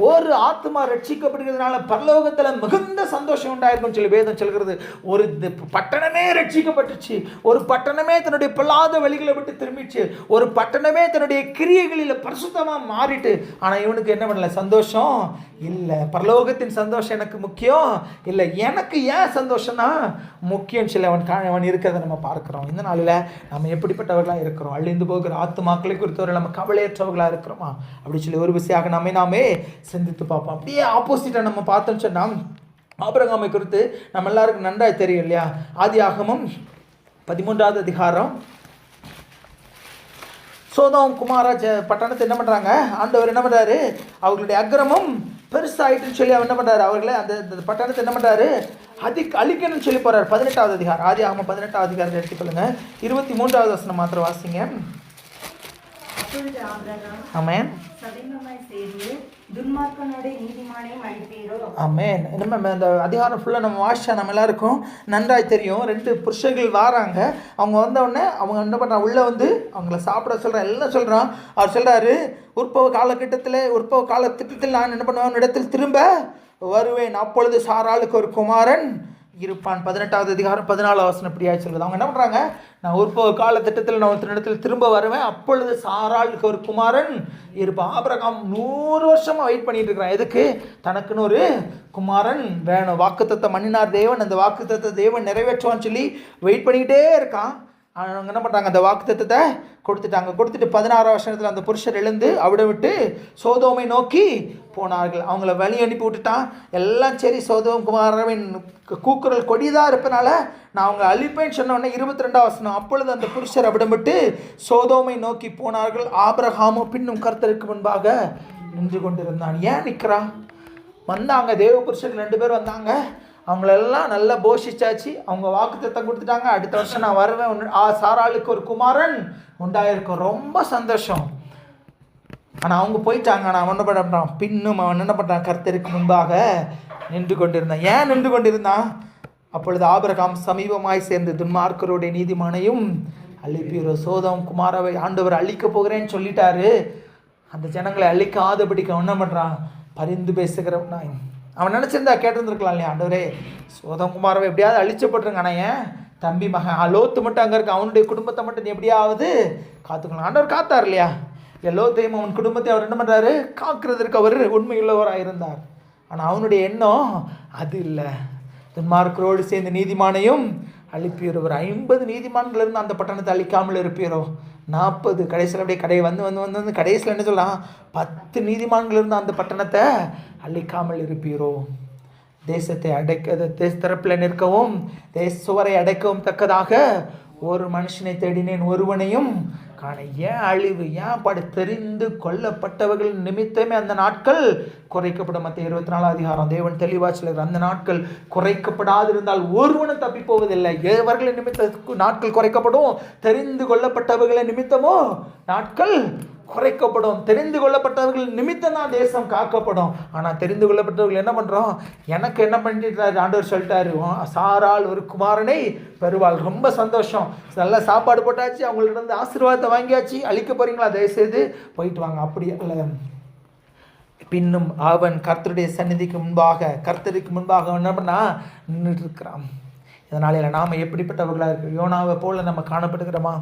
ஒரு ஆத்மா ரட்சிக்கப்படுகிறதுனால பரலோகத்தில் மிகுந்த சந்தோஷம் உண்டாயிருக்கும் சொல்லி வேதம் சொல்கிறது. ஒரு பட்டணமே ரட்சிக்கப்பட்டுச்சு, ஒரு பட்டணமே தன்னுடைய பொல்லாத வழிகளை விட்டு திரும்பிச்சு, ஒரு பட்டணமே தன்னுடைய கிரியைகளில் பரிசுத்தமாக மாறிட்டு. ஆனால் இவனுக்கு என்ன பண்ணல, சந்தோஷம் இல்லை. பரலோகத்தின் சந்தோஷம் எனக்கு முக்கியம் இல்லை, எனக்கு ஏன் சந்தோஷம்னா முக்கியம் சொல்லி அவன் இருக்கிறத நம்ம பார்க்குறோம். இந்த நாளில் நம்ம எப்படிப்பட்டவர்களாக இருக்கிறோம், அழிந்து போகிற ஆத்துமாக்களை குறித்தவர்கள் நம்ம கவலையற்றவர்களாக இருக்கிறோமா அப்படி சொல்லி ஒரு விஷயம் நாமே சிந்தித்து பார்ப்போம். அப்படியே ஆப்போசிட்டாக நம்ம பார்த்தோம்னு சொன்னால் ஆபிரகாமை குறித்து நம்ம எல்லாருக்கும் நன்றாக தெரியும் இல்லையா. ஆதியாகமம் 13வது அதிகாரம். சோதோம் குமாரா பட்டணத்தை என்ன பண்ணுறாங்க, ஆண்டவர் என்ன பண்ணுறாரு, அவர்களுடைய அக்கிரமம் பெருசாயிட்டுன்னு சொல்லி அவர் என்ன பண்ணுறாரு, அவர்களை அந்த பட்டணத்தை என்ன பண்ணுறாரு, அழிக்கணும்னு சொல்லி போகிறார். 18வது அதிகாரம், ஆதியாகமம் 18வது அதிகாரத்தை எடுத்துக்கொள்ளுங்க. 23வது வசனம் மாத்திரம் வாசிங்க. அப்பொழுது ஆபிரகாம் ஆமென் சபிங்கமாய் சேர்ந்து துன்மார்க்கனோட நீதிமானையும் அழிப்பீரோ. ஆமென். நம்ம இந்த அதிகாரம் ஃபுல்லாக நம்ம வாசிச்சா நம்ம எல்லாருக்கும் நன்றாய் தெரியும். 2 புருஷர்கள் வராங்க. அவங்க வந்தவுடனே அவங்க என்ன பண்ணுறாங்க, உள்ளே வந்து அவங்கள சாப்பிட சொல்கிறான், எல்லாம் சொல்கிறான். அவர் சொல்கிறாரு, உற்பவ காலத்திட்டத்தில் நான் என்ன பண்ணுவேன், இடத்தில் திரும்ப வருவேன், அப்பொழுது சாராளுக்கு ஒரு குமாரன் இருப்பான். 18வது அதிகாரம் 14வது வசனம் இப்படியா சொல்லுது. அவங்க என்ன பண்ணுறாங்க, நான் உற்பவ காலத்திட்டத்தில் நான் இடத்தில் திரும்ப வருவேன், அப்பொழுது சாராளுக்கு ஒரு குமாரன் இருப்பான். ஆபிரகாம் 100 வருஷமாக வெயிட் பண்ணிட்டு இருக்கிறான். எதுக்கு? தனக்குன்னு ஒரு குமாரன் வேணும். வாக்குத்தத்தம் பண்ணினார் தேவன், அந்த வாக்குத்தத்தை தேவன் நிறைவேற்றுவான்னு சொல்லி வெயிட் பண்ணிக்கிட்டே இருக்கான். அவங்க என்ன பண்ணுறாங்க, அந்த வாக்குத்தத்தத்தை கொடுத்துட்டு 16 வருஷத்தில் அந்த புருஷர் எழுந்து அவிட விட்டு சோதோமை நோக்கி போனார்கள். அவங்கள வழி அனுப்பி விட்டுட்டான். எல்லாம் சரி, சோதோம் குமாரவின் கூக்குரல் கொடிதாக இருப்பனால நான் அவங்க அழிப்பேன்னு சொன்னோடனே 22வது வசனம், அப்பொழுது அந்த புருஷர் அவிடம் விட்டு சோதோமை நோக்கி போனார்கள். ஆபிரகாமும் பின்னும் கர்த்தருக்கு முன்பாக நின்று கொண்டிருந்தான். ஏன் நிற்கிறான்? வந்தாங்க, தேவ புருஷர்கள் 2 பேர் வந்தாங்க. அவங்களெல்லாம் நல்லா போஷிச்சாச்சு. அவங்க வாக்குத்தத்தம் கொடுத்துட்டாங்க, அடுத்த வருஷம் நான் வருவேன், சாராளுக்கு ஒரு குமாரன் உண்டாயிருக்கும். ரொம்ப சந்தோஷம். ஆனால் அவங்க போயிட்டாங்க. நான் என்ன பண்ணுறான், பின்னும் அவன் என்ன பண்ணுறான், கர்த்தருக்கு முன்பாக நின்று கொண்டிருந்தான். ஏன் நின்று கொண்டிருந்தான்? அப்பொழுது ஆபிரகாம் சமீபமாய் சேர்ந்து துன்மார்க்கருடைய நீதிமானையும் அழிப்பீரோ. சோதம் குமாரவை ஆண்டவர் அழிக்க போகிறேன்னு சொல்லிட்டாரு. அந்த ஜனங்களை அழிக்காதபடிக்கு அவன் என்ன பண்ணுறான், பரிந்து பேசுகிறவன். அவன் நினச்சிருந்தா கேட்டிருந்துருக்கலாம் இல்லையா, ஆண்டவரே சோதம் குமாரவை எப்படியாவது அழிச்சப்பட்டுருங்க, ஆனால் ஏன் தம்பி மகன் லோத்து மட்டும் அங்கே இருக்க, அவனுடைய குடும்பத்தை மட்டும் நீ எப்படியாவது காத்துக்கலாம். ஆண்டவர் காத்தார் இல்லையா, லோத்தையும் அவன் குடும்பத்தை அவர் என்ன பண்ணுறாரு, காக்கிறதுக்கு அவர் உண்மையுள்ளவராக இருந்தார். ஆனால் அவனுடைய எண்ணம் அது இல்லை. துன்மார்க்கரோடு சேர்ந்து நீதிமானையும் அழிப்பீரோ. ஒரு 50 நீதிமான்கள் இருந்து அந்த பட்டணத்தை அழிக்காமல் இருப்பீரோ. 40 கடைசியில் அப்படியே வந்து கடைசியில் என்ன சொல்லலாம், 10 நீதிமான்கள் இருந்து அந்த பட்டணத்தை அழிக்காமல் இருப்பீரோ. தேசத்தை தேச தரப்பில் நிற்கவும் சுவரை அடைக்கவும் தக்கதாக ஒரு மனுஷனை தேடினேன், ஒருவனையும் காண. ஏன் அழிவு, ஏன் தெரிந்து கொள்ளப்பட்டவர்கள் நிமித்தமே அந்த நாட்கள் குறைக்கப்படும். மத்திய 24வது அதிகாரம் தேவன் தெளிவாக சொல்கிறார், அந்த நாட்கள் குறைக்கப்படாதிருந்தால் ஒருவனும் தப்பி போவதில்லை. எவர்களின் நிமித்த நாட்கள் குறைக்கப்படும், தெரிந்து கொள்ளப்பட்டவர்களை நிமித்தமோ நாட்கள் குறைக்கப்படும். தெரிந்து கொள்ளப்பட்டவர்கள் நிமித்தம் தான் தேசம் காக்கப்படும். ஆனால் தெரிந்து கொள்ளப்பட்டவர்கள் என்ன பண்ணுறோம், எனக்கு என்ன பண்ணிட்டு ஆண்டவர் சொல்லிட்டாரு, சாரால் ஒரு குமாரனை பெறுவாள். ரொம்ப சந்தோஷம், நல்லா சாப்பாடு போட்டாச்சு, அவங்கள்ட்ட இருந்து ஆசீர்வாதத்தை வாங்கியாச்சு, அழிக்க போகிறீங்களா, தயவுசெய்து போயிட்டு வாங்க. அப்படி அல்ல. பின்னும் அவன் கர்த்தருடைய சந்நிதிக்கு முன்பாக என்ன பண்ணா நின்றுட்டு இருக்கிறான். இதனால நாம் எப்படிப்பட்டவர்களாக இருக்கிறோம்? யோனாவை போல நம்ம காணப்படுகிறோமா?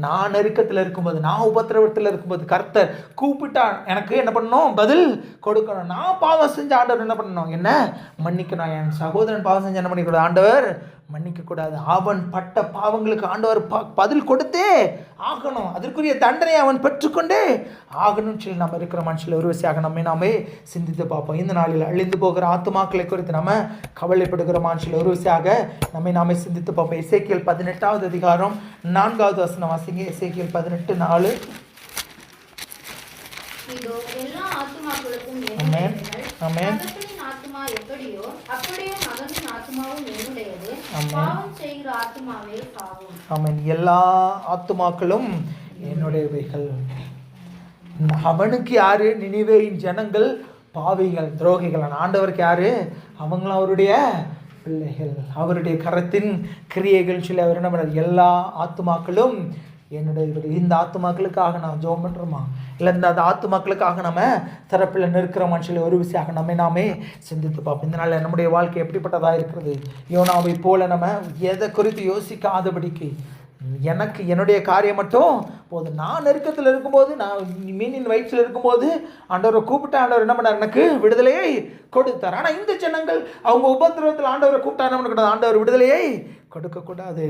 நான் நெருக்கத்தில் இருக்கும்போது, நான் உபத்திரவத்தில் இருக்கும்போது கர்த்தர் கூப்பிட்டா எனக்கு என்ன பண்ணணும், பதில் கொடுக்கணும். நான் பாவம் செஞ்ச ஆண்டவர் என்ன பண்ணணும், என்ன மன்னிக்கணும். என் சகோதரன் பாவம் செஞ்சு என்ன பண்ணிக்கூடாது, ஆண்டவர் மன்னிக்கக்கூடாது. அவன் பட்ட பாவங்களுக்கு ஆண்டவர் பதில் கொடுத்தே ஆகணும். அதற்குரிய தண்டனை அவன் பெற்றுக்கொண்டே ஆகணும்னு சொல்லி நம்ம இருக்கிற மனுஷில் ஒரு விஷயம் நாமே சிந்தித்து பார்ப்போம். இந்த நாளில் அழிந்து போகிற ஆத்துமாக்களை குறித்து நம்ம கவலைப்படுகிற மனுஷில் ஒரு விஷயமாக நாமே சிந்தித்து பார்ப்போம். எசேக்கியேல் 18வது அதிகாரம் 4வது வசனம் வாசிங்க. எசேக்கியேல் 18:4. இதோ எல்லா ஆத்துமாக்களுக்கும் ஆமென் ஆமென். ஆத்துமா எப்படியோ அப்படியே மகனின் ஆத்துமாவும் என்னுடையது. பாவம் செய்கிற ஆத்துமாவே பாவம். ஆமென். எல்லா ஆத்துமாக்களும் என்னுடையவைகள். அவனுக்கு யாரு, நினிவேயின் ஜனங்கள் பாவிகள், துரோகிகள். ஆண்டவருக்கு யாரு, அவங்களும் அவருடைய பிள்ளைகள், அவருடைய கரத்தின் கிரியைகள் சொல்லி அவர் என்ன பண்ணுறார், எல்லா ஆத்துமாக்களும் என்னுடைய. இந்த ஆத்துமாக்களுக்காக நான் ஜெபம் பண்ணுறோமா, இல்லை இந்த ஆத்துமாக்களுக்காக நம்ம தரப்பில் நிற்கிறோமான்னு சொல்லி ஒரு விஷயம் நாமே சிந்தித்து பார்ப்போம். இந்த நாளில் நம்முடைய வாழ்க்கை எப்படிப்பட்டதாக இருக்கிறது? யோனாவை போல நம்ம எதை குறித்து யோசிக்காதபடிக்கு, எனக்கு என்னுடைய காரியம் மட்டும் போதும். நான் நெருக்கத்தில் இருக்கும்போது, நான் மீனின் வயிற்றில் இருக்கும்போது ஆண்டவரை கூப்பிட்டு ஆண்டவர் என்ன பண்ணார், எனக்கு விடுதலையை கொடுத்தார். ஆனால் இந்த ஜனங்கள் அவங்க உபத்திரவத்தில் ஆண்டவரை கூப்பிட்டா என்ன பண்ணக்கூடாது, ஆண்டவர் விடுதலையை கொடுக்கக்கூடாது.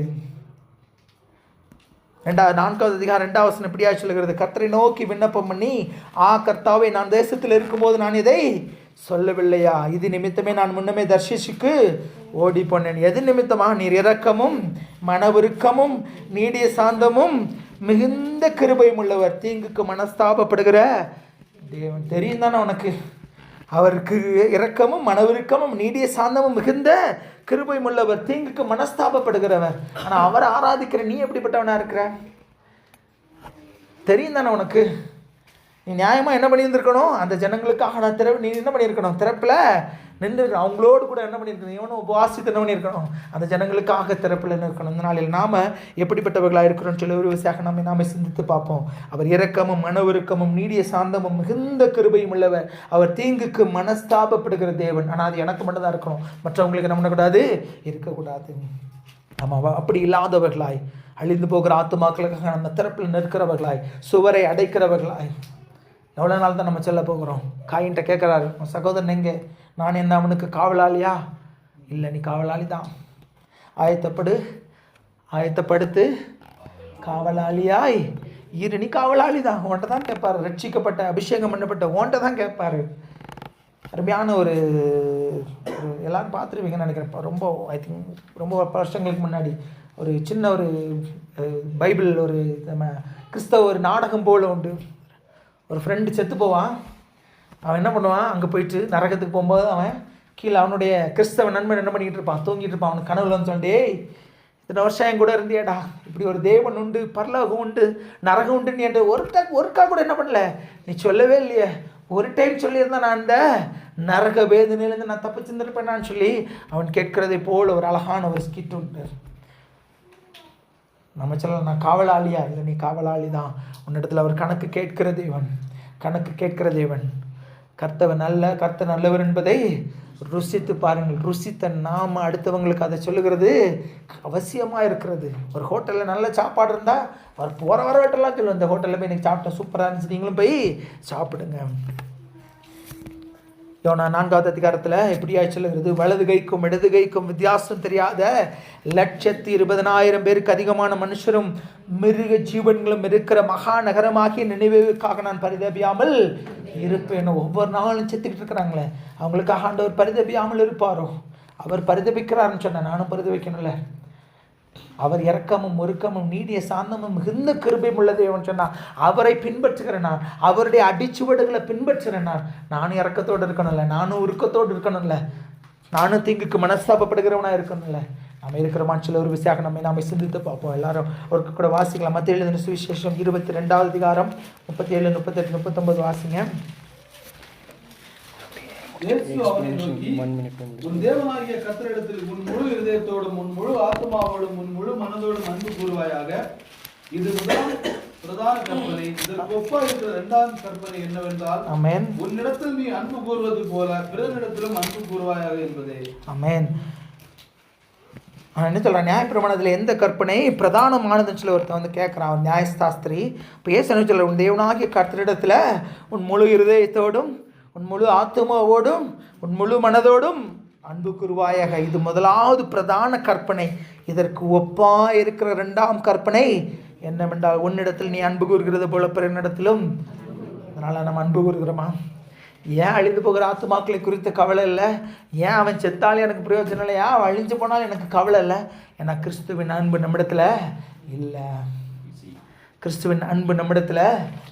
4வது அதிகாரம் 2வது வசனம் இப்படியா சொல்லுகிறது, கர்த்தரை நோக்கி விண்ணப்பம் பண்ணி, கர்த்தாவே, நான் தேசத்தில் இருக்கும்போது நான் இதை சொல்லவில்லையா? இது நிமித்தமே நான் முன்னமே தர்ஷிஷுக்கு ஓடி போனேன். எது நிமித்தமா? நீர் இரக்கமும் மனவிருக்கமும் நீடிய சாந்தமும் மிகுந்த கிருபையும் உள்ளவர், தீங்குக்கு மனஸ்தாபப்படுகிற தேவன். தெரியும் தானே உனக்கு, அவருக்கு இரக்கமும் மனவிருக்கமும் நீடிய சாந்தமும் மிகுந்த கிருபையும் உள்ளவர், தீங்குக்கு மனஸ்தாபப்படுகிறவர். ஆனால் அவரை ஆராதிக்கிற நீ எப்படிப்பட்டவனா இருக்கிற? தெரியும் தானே உனக்கு? நீ நியாயமாக என்ன பண்ணியிருந்துருக்கணும்? அந்த ஜனங்களுக்காக நான் நீ என்ன பண்ணியிருக்கணும்? திறப்பில் நின்று அவங்களோடு கூட என்ன பண்ணியிருக்கணும்? இவனும் உபவாசித்து என்ன பண்ணியிருக்கணும்? அந்த ஜனங்களுக்காக திறப்பில் என்ன இருக்கணும்? இந்த நாளில் நாம் எப்படிப்பட்டவர்களாக இருக்கிறோம்னு சொல்லி ஒரு விஷயம் நாம் சிந்தித்து பார்ப்போம். அவர் இரக்கமும் மனவிருக்கமும் நீடிய சாந்தமும் மிகுந்த கிருபையும் உள்ளவர், அவர் தீங்குக்கு மனஸ்தாபப்படுகிற தேவன். ஆனால் அது எனக்கு மட்டும் தான் இருக்கணும், மற்றவங்களுக்கு என்ன பண்ணக்கூடாது? இருக்கக்கூடாது. நம்ம அப்படி இல்லாதவர்களாய், அழிந்து போகிற ஆத்துமாக்களுக்காக நம்ம திறப்பில் நிற்கிறவர்களாய், சுவரை அடைக்கிறவர்களாய் எவ்வளோ நாள் தான் நம்ம செல்ல போகிறோம்? காயின்ட்ட கேட்குறாரு, சகோதரன் எங்கே? நான் என்ன அவனுக்கு காவலாளியா? இல்லை, நீ காவலாளி தான். ஆயத்தப்படுத்து காவலாளியாய் இரு. நீ காவலாளி தான். உன்ட்ட தான் கேட்பாரு. ரட்சிக்கப்பட்ட அபிஷேகம் பண்ணப்பட்ட உன்ட்ட தான் கேட்பாரு. அருமையான ஒரு எல்லாரும் பார்த்துருவீங்கன்னு நினைக்கிறேன். ரொம்ப வருஷங்களுக்கு முன்னாடி ஒரு சின்ன ஒரு பைபிள் ஒரு நம்ம கிறிஸ்தவ ஒரு நாடகம் போல் உண்டு. ஒரு ஃப்ரெண்டு செத்து போவான். அவன் என்ன பண்ணுவான்? அங்கே போயிட்டு நரகத்துக்கு போகும்போது அவன் கீழே அவனுடைய கிறிஸ்தவ நண்பன் என்ன பண்ணிக்கிட்டு இருப்பான்? தூங்கிட்டு இருப்பான். அவனுக்கு கனவுல வந்து சொல்லிட்டு, ஏய் இத்தனை வருஷம் என் கூட இருந்தியாடா, இப்படி ஒரு தேவன் உண்டு, பரலோகம் உண்டு, நரகம் உண்டு, நீ என்ற ஒருக்கா கூட என்ன பண்ணல, நீ சொல்லவே இல்லையே. ஒரு டைம் சொல்லியிருந்தான் நான் அந்த நரக வேதனையிலேருந்து நான் தப்பிச்சிருந்திருப்பேன் சொல்லி அவன் கேட்கிறதை போல் ஒரு அழகான ஒரு ஸ்கிட் உண்டு. நம்ம சொல்ல, நான் காவலாளியா? இல்லை, நீ காவலாளி தான். உன்னிடத்தில் அவர் கணக்கு கேட்கிற தேவன். கர்த்தர் நல்லவர் என்பதை ருசித்து பாருங்கள். ருசித்த நாம் அடுத்தவங்களுக்கு அதை சொல்லுகிறது அவசியமாக இருக்கிறது. ஒரு ஹோட்டலில் நல்ல சாப்பாடு இருந்தால் அவர் போகிற வரவட்டெல்லாம் சொல்லுவோம், இந்த ஹோட்டலில் போய் எனக்கு சாப்பிட்டேன், சூப்பராக இருந்துச்சு, நீங்களும் போய் சாப்பிடுங்க. யோனா 4வது அதிகாரத்தில் எப்படியா சொல்லுகிறது? வலது கைக்கும் இடது கைக்கும் வித்தியாசம் தெரியாத 120,000 பேருக்கு அதிகமான மனுஷரும் மிருக ஜீவன்களும் இருக்கிற மகா நகரமாகிய நினைவுக்காக நான் பரிதபியாமல் இருப்பேன். ஒவ்வொரு நாளும் செத்துக்கிட்டு இருக்கிறாங்களே, அவங்களுக்காக ஆண்டவர் பரிதபியாமல் இருப்பாரோ? அவர் பரிதபிக்கிறாருன்னு சொன்ன நானும் பரிதபிக்கணும்ல. அவர் இரக்கமும் ஒருக்கமும் நீடிய சாந்தமும் மிகுந்த கிருபையும் உள்ள தேவன் சொன்னார். அவரை பின்பற்றுகிறேன் நான், அவருடைய அடிச்சுவடுகளை பின்பற்றுகிறேன் நானும் இரக்கத்தோடு இருக்கணும்ல, நானும் உருக்கத்தோடு இருக்கணும்ல, நானும் தீங்குக்கு மனஸ்தாபப்படுகிறவனா இருக்கணும்ல. நம்ம இருக்கிறோமான்னு சொல்ல ஒரு விஷயம் நம்ம சிந்தித்து பார்ப்போம். எல்லாரும் ஒரு கூட வாசிக்கலாம். மத்திய எழுதின சுவிசேஷம் 22வது அதிகாரம் 37, 38, 39 வாசிங்க. இயேசு அவனை நோக்கி, உன் தேவனாகிய கர்த்தரிடத்தில் உன் முழு இதயத்தோடும் உன் முழு ஆத்மாவோடும் உன் முழு மனதோடும் அன்பு கூறுவாயாக. இது முதலாம் பிரதான கற்பனை. இதற்கு ஒப்பா இருக்கிற 2வது கற்பனை என்னவென்றால், உன்னிடத்தில் நீ அன்பு கூறுவது போல பிறனிடத்திலும் அன்பு கூறுவாயாக என்பதே. ஆமென். என்ன சொல்கிறான்? நியாயப்பிரமாணத்தில் எந்த கற்பனை பிரதானமானதுன்னு சொல்லி ஒருத்தன் வந்து கேட்குறான், அவன் நியாயசாஸ்திரி. இப்போ ஏசு என்ன சொல்கிறார்? உன் தேவனாகிய கர்த்தரிடத்தில் உன் முழு இருதயத்தோடும் உன் முழு ஆத்துமாவோடும் உன் முழு மனதோடும் அன்பு கூறுவாயாக. இது முதலாவது பிரதான கற்பனை. இதற்கு ஒப்பா இருக்கிற 2ஆம் கற்பனை என்னவென்றால், உன்னிடத்தில் நீ அன்பு கூறுகிறது போல பிறனிடத்திலும். அதனால் நம்ம அன்பு கூறுகிறோமா? ஏன் அழிந்து போகிற ஆத்துமாக்களை குறித்த கவலை இல்லை? ஏன் அவன் செத்தாலும் எனக்கு பிரயோஜனம் இல்லை? ஏன் அவன் அழிஞ்சு போனாலும் எனக்கு கவலை இல்லை? ஏன்னா கிறிஸ்துவின் அன்பு நம்மிடத்தில் இல்லை. கிறிஸ்துவின் அன்பு நம்மிடத்தில்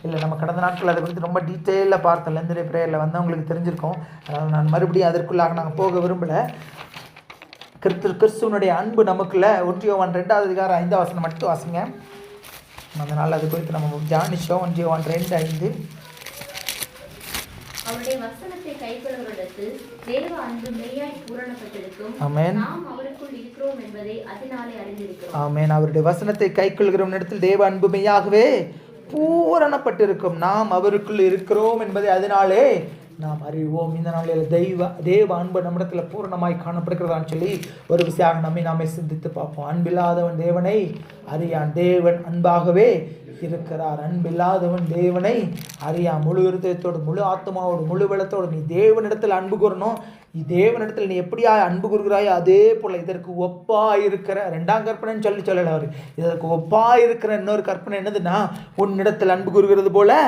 இல்லை. நம்ம கடந்த நாட்கள் அதை குறித்து ரொம்ப டீட்டெயிலாக பார்த்தோம். லெந்தரே பிரேயரில் வந்து அவங்களுக்கு தெரிஞ்சிருக்கோம். அதனால் நான் மறுபடியும் அதற்குள்ளாக நாங்கள் போக விரும்பலை. கிறிஸ்துவனுடைய அன்பு நமக்குள்ள 1 யோவான் 2வது அதிகாரம் 5வது வசனம் மட்டும் வாசிங்க. அதனால் அது குறித்து நம்ம தியானிச்சோம். 1 யோவான் 2:5. அவருடைய வசனத்தை கைக்கொள்ளுவதற்கு தேவ அன்பு மெய்யாய் பூரணப்பட்டிருக்கும். ஆமென். நாம் அவருக்குள் இருக்கிறோம் என்பதை அதனாலே அறிந்திருக்கிறோம். ஆமென். அவருடைய வசனத்தை கைக்கொள்கிறோம் இடத்தில் தேவ அன்பு மெய்யாகவே பூரணப்பட்டிருக்கும். நாம் அவருக்குள் இருக்கிறோம் என்பதை அதனாலே நாம் அறிவோம். இந்த நாளில் தேவ அன்பு நம்மிடத்தில் பூரணமாய் காணப்படுகிறதான்னு சொல்லி ஒரு விஷயம் நாமே சிந்தித்து பார்ப்போம். அன்பில்லாதவன் தேவனை அறியான். தேவன் அன்பாகவே இருக்கிறார். அன்பில்லாதவன் தேவனை அறியான். முழு இருதயத்தோடு முழு ஆத்மாவோடு முழு பலத்தோடு நீ தேவனிடத்தில் அன்பு கூறணும். தேவனிடத்தில் நீ எப்படியா அன்பு கூறுகிறாயோ அதே போல் இதற்கு ஒப்பா இருக்கிற 2ஆம் கற்பனைன்னு சொல்லலை அவர். இதற்கு ஒப்பா இருக்கிற இன்னொரு கற்பனை என்னதுன்னா, உன்னிடத்தில் அன்பு கூறுகிறது போல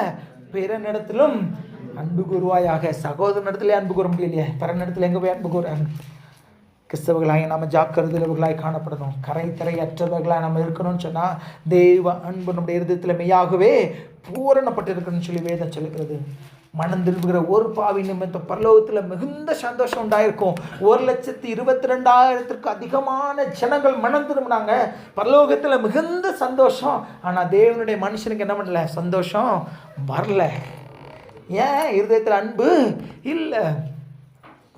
பிறனிடத்திலும் அன்பு கூறுவாயாக. சகோதரனிடத்திலே அன்பு கூற முடியலையே, பிறனிடத்தில் எங்கே போய் அன்பு கூறாங்க? கிறிஸ்தவர்களாக நம்ம ஜாக்கிரதையுள்ளவர்களாய் காணப்படணும். கரை திரையற்றவர்களாக நம்ம இருக்கணும்னு சொன்னால் தெய்வ அன்பு நம்முடைய இருதயத்தில் மெய்யாகவே பூரணப்பட்டிருக்குன்னு சொல்லி வேதம் சொல்லுகிறது. மனம் திரும்புகிற ஒரு பாவி நிமித்தம் பரலோகத்தில் மிகுந்த சந்தோஷம் உண்டாயிருக்கும். 1,22,000 அதிகமான ஜனங்கள் மனம் திரும்பினாங்க. பரலோகத்தில் மிகுந்த சந்தோஷம். ஆனால் தேவனுடைய மனுஷனுக்கு என்ன பண்ணல? சந்தோஷம் வரல. ஏன்? இருதயத்தில் அன்பு இல்லை.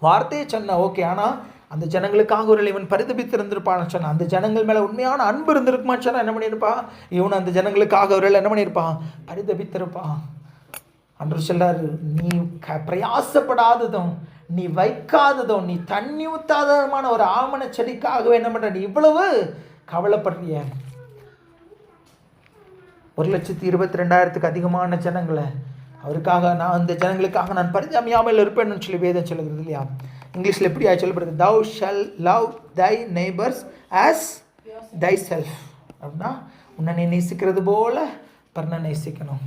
வார்த்தையை சொன்ன ஓகே, ஆனால் அந்த ஜனங்களுக்காக ஒரு இவன் பரிதபித்து இருந்திருப்பான்னு சொன்னான். அந்த ஜனங்கள் மேலே உண்மையான அன்பு இருந்திருக்குமான்னு சொன்னால் என்ன பண்ணியிருப்பான்? இவன் அந்த ஜனங்களுக்காக ஒரு என்ன பண்ணியிருப்பான்? பரிதபித்திருப்பான். அன்று சொல்றாரு, நீ பிரயாசப்படாததும் நீ வைக்காததும் நீ தண்ணி ஊத்தாததுமான ஒரு ஆமண செடிக்காகவே என்ன பண்ற? நீ இவ்வளவு கவலைப்படுறிய. 1,22,000 அதிகமான ஜனங்களை அவருக்காக நான் அந்த ஜனங்களுக்காக நான் பரிதபியாமல் இருப்பேன்னு சொல்லி வேதம் சொல்லுகிறது இல்லையா? இங்கிலீஷில் எப்படி சொல்லப்படுது? thou shall love thy neighbors as thyself. அப்படின்னா உன்னை நீ நேசிக்கிறது போல பர்ண நேசிக்கணும்.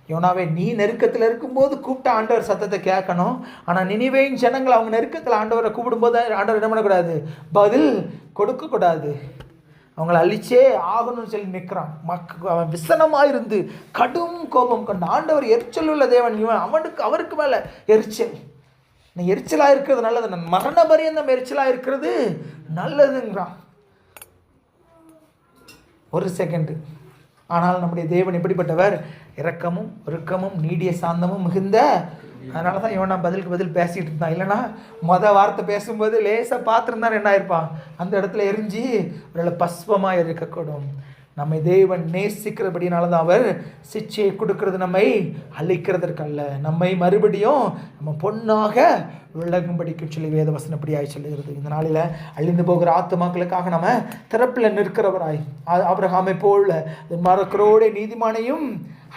யோனாவே, நீ நெருக்கத்தில் இருக்கும்போது கூப்பிட்ட ஆண்டவர் சத்தத்தை கேட்கணும். ஆனால் நினிவேயின் ஜனங்கள் அவங்க நெருக்கத்தில் ஆண்டவரை கூப்பிடும்போது ஆண்டவர் என்ன பண்ணக்கூடாது? பதில் கொடுக்கக்கூடாது. அவங்கள அழிச்சே ஆகணும்னு சொல்லி நிற்கிறான். அவன் விசனமாக இருந்து கடும் கோபம் கொண்டு ஆண்டவர் எரிச்சல் உள்ள தேவன். இவன் அவருக்கு மேலே எரிச்சல். நீ எரிச்சலாக இருக்கிறது நல்லது, நான் மரண பரியந்தம் எரிச்சலாக இருக்கிறது நல்லதுங்கிறான். ஒரு செகண்டு. ஆனால் நம்முடைய தேவன் எப்படிப்பட்டவர்? இரக்கமும் ஒருக்கமும் நீடிய சாந்தமும் மிகுந்த. அதனால தான் இவன் நான் பதிலுக்கு பதில் பேசிகிட்டு இருந்தான். இல்லைனா வார்த்தை பேசும்போது லேசாக பார்த்துருந்தான் என்ன ஆயிருப்பான்? அந்த இடத்துல எரிஞ்சு ஒரு பஸ்வமாக இருக்கக்கூடும். நம்மை தேவன் நேசிக்கிறபடினால தான் அவர் சிச்சையை கொடுக்கறது நம்மை அழிக்கிறதற்கல்ல, நம்மை மறுபடியும் நம்ம பொண்ணாக விளங்கும்படிக்கும் சொல்லி வேத வசனம் இப்படியாய் சொல்லுகிறது. இந்த நாளில் அழிந்து போகிற ஆத்துமாக்களுக்காக நம்ம திறப்பில் நிற்கிறவராய் ஆபிரகாமை போல மறக்கிறோட நீதிமானையும்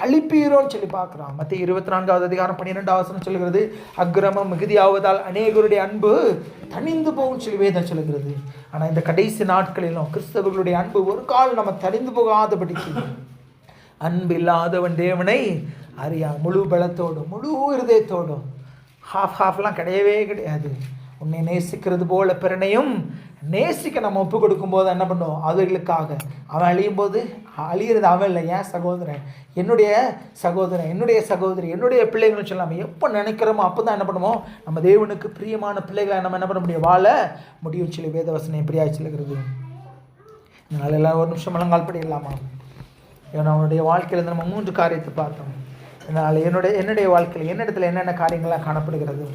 அழிப்பீரோன்னு சொல்லி பார்க்குறான். மத்திய 24:12 சொல்லுகிறது, அக்கிரமம் மிகுதியாவதால் அநேகருடைய அன்பு தனிந்து போகும் சொல்லி வேதம் சொல்லுகிறது. ஆனால் இந்த கடைசி நாட்களிலும் கிறிஸ்தவர்களுடைய அன்பு ஒரு கால் நம்ம தனிந்து போகாதபடிக்கு அன்பு இல்லாதவன் தேவனை அறியா. முழு பலத்தோடும் முழு இருதயத்தோடும் ஹாஃப்லாம் கிடையவே கிடையாது. உன்னை நேசிக்கிறது போல பிறனையும் நேசிக்க நம்ம ஒப்பு கொடுக்கும்போது என்ன பண்ணுவோம்? அவர்களுக்காக அவன் அழியும் போது அழியிறது அவன் இல்லை, என் சகோதரன், என்னுடைய சகோதரன், என்னுடைய சகோதரி, என்னுடைய பிள்ளைகள்னு சொல்லாமல் எப்போ நினைக்கிறோமோ அப்போ தான் என்ன பண்ணுவோம்? நம்ம தேவனுக்கு பிரியமான பிள்ளைகளை நம்ம என்ன பண்ண முடியும்? வாழ முடியும் சொல்லி வேதவசனம் எப்படியாய் சொல்லுகிறது. இதனால் எல்லாம் ஒரு நிமிஷம் முழங்கால் படிக்கலாமா? ஏன்னா அவனுடைய வாழ்க்கையில் நம்ம 3 காரியத்தை பார்த்தோம். இதனால் என்னுடைய வாழ்க்கையில் என்னிடத்தில் என்னென்ன காரியங்கள்லாம் காணப்படுகிறது?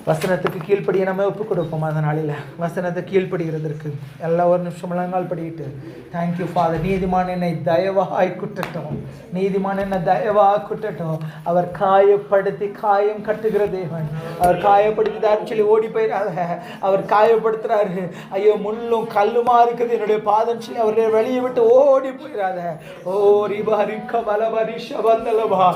வசனத்துக்கு கீழ்ப்படியை நம்ம ஒப்பு கொடுப்போம். அந்த நாளில் வசனத்தை கீழ்ப்படுகிறதற்கு எல்லாம் ஒரு நிமிஷம் முழங்கால் படிக்கிட்டு, தேங்க்யூ ஃபாதர். நீதிமான் என்னை தயவாய் குட்டட்டும், நீதிமான் என்னை தயவாக குட்டட்டும். அவர் காயப்படுத்தி காயம் கட்டுகிற தேவன். அவர் காயப்படுத்திட்டாருன்னு சொல்லி ஓடி போயிடாத. அவர் காயப்படுத்துறாரு. ஐயோ முள்ளும் கல்லுமா இருக்குது என்னுடைய பாதம் சொல்லி அவருடைய வெளியே விட்டு ஓடி போயிடாத. ஓ ரிபா ரிக்க பலபரி ஷபந்தலபா.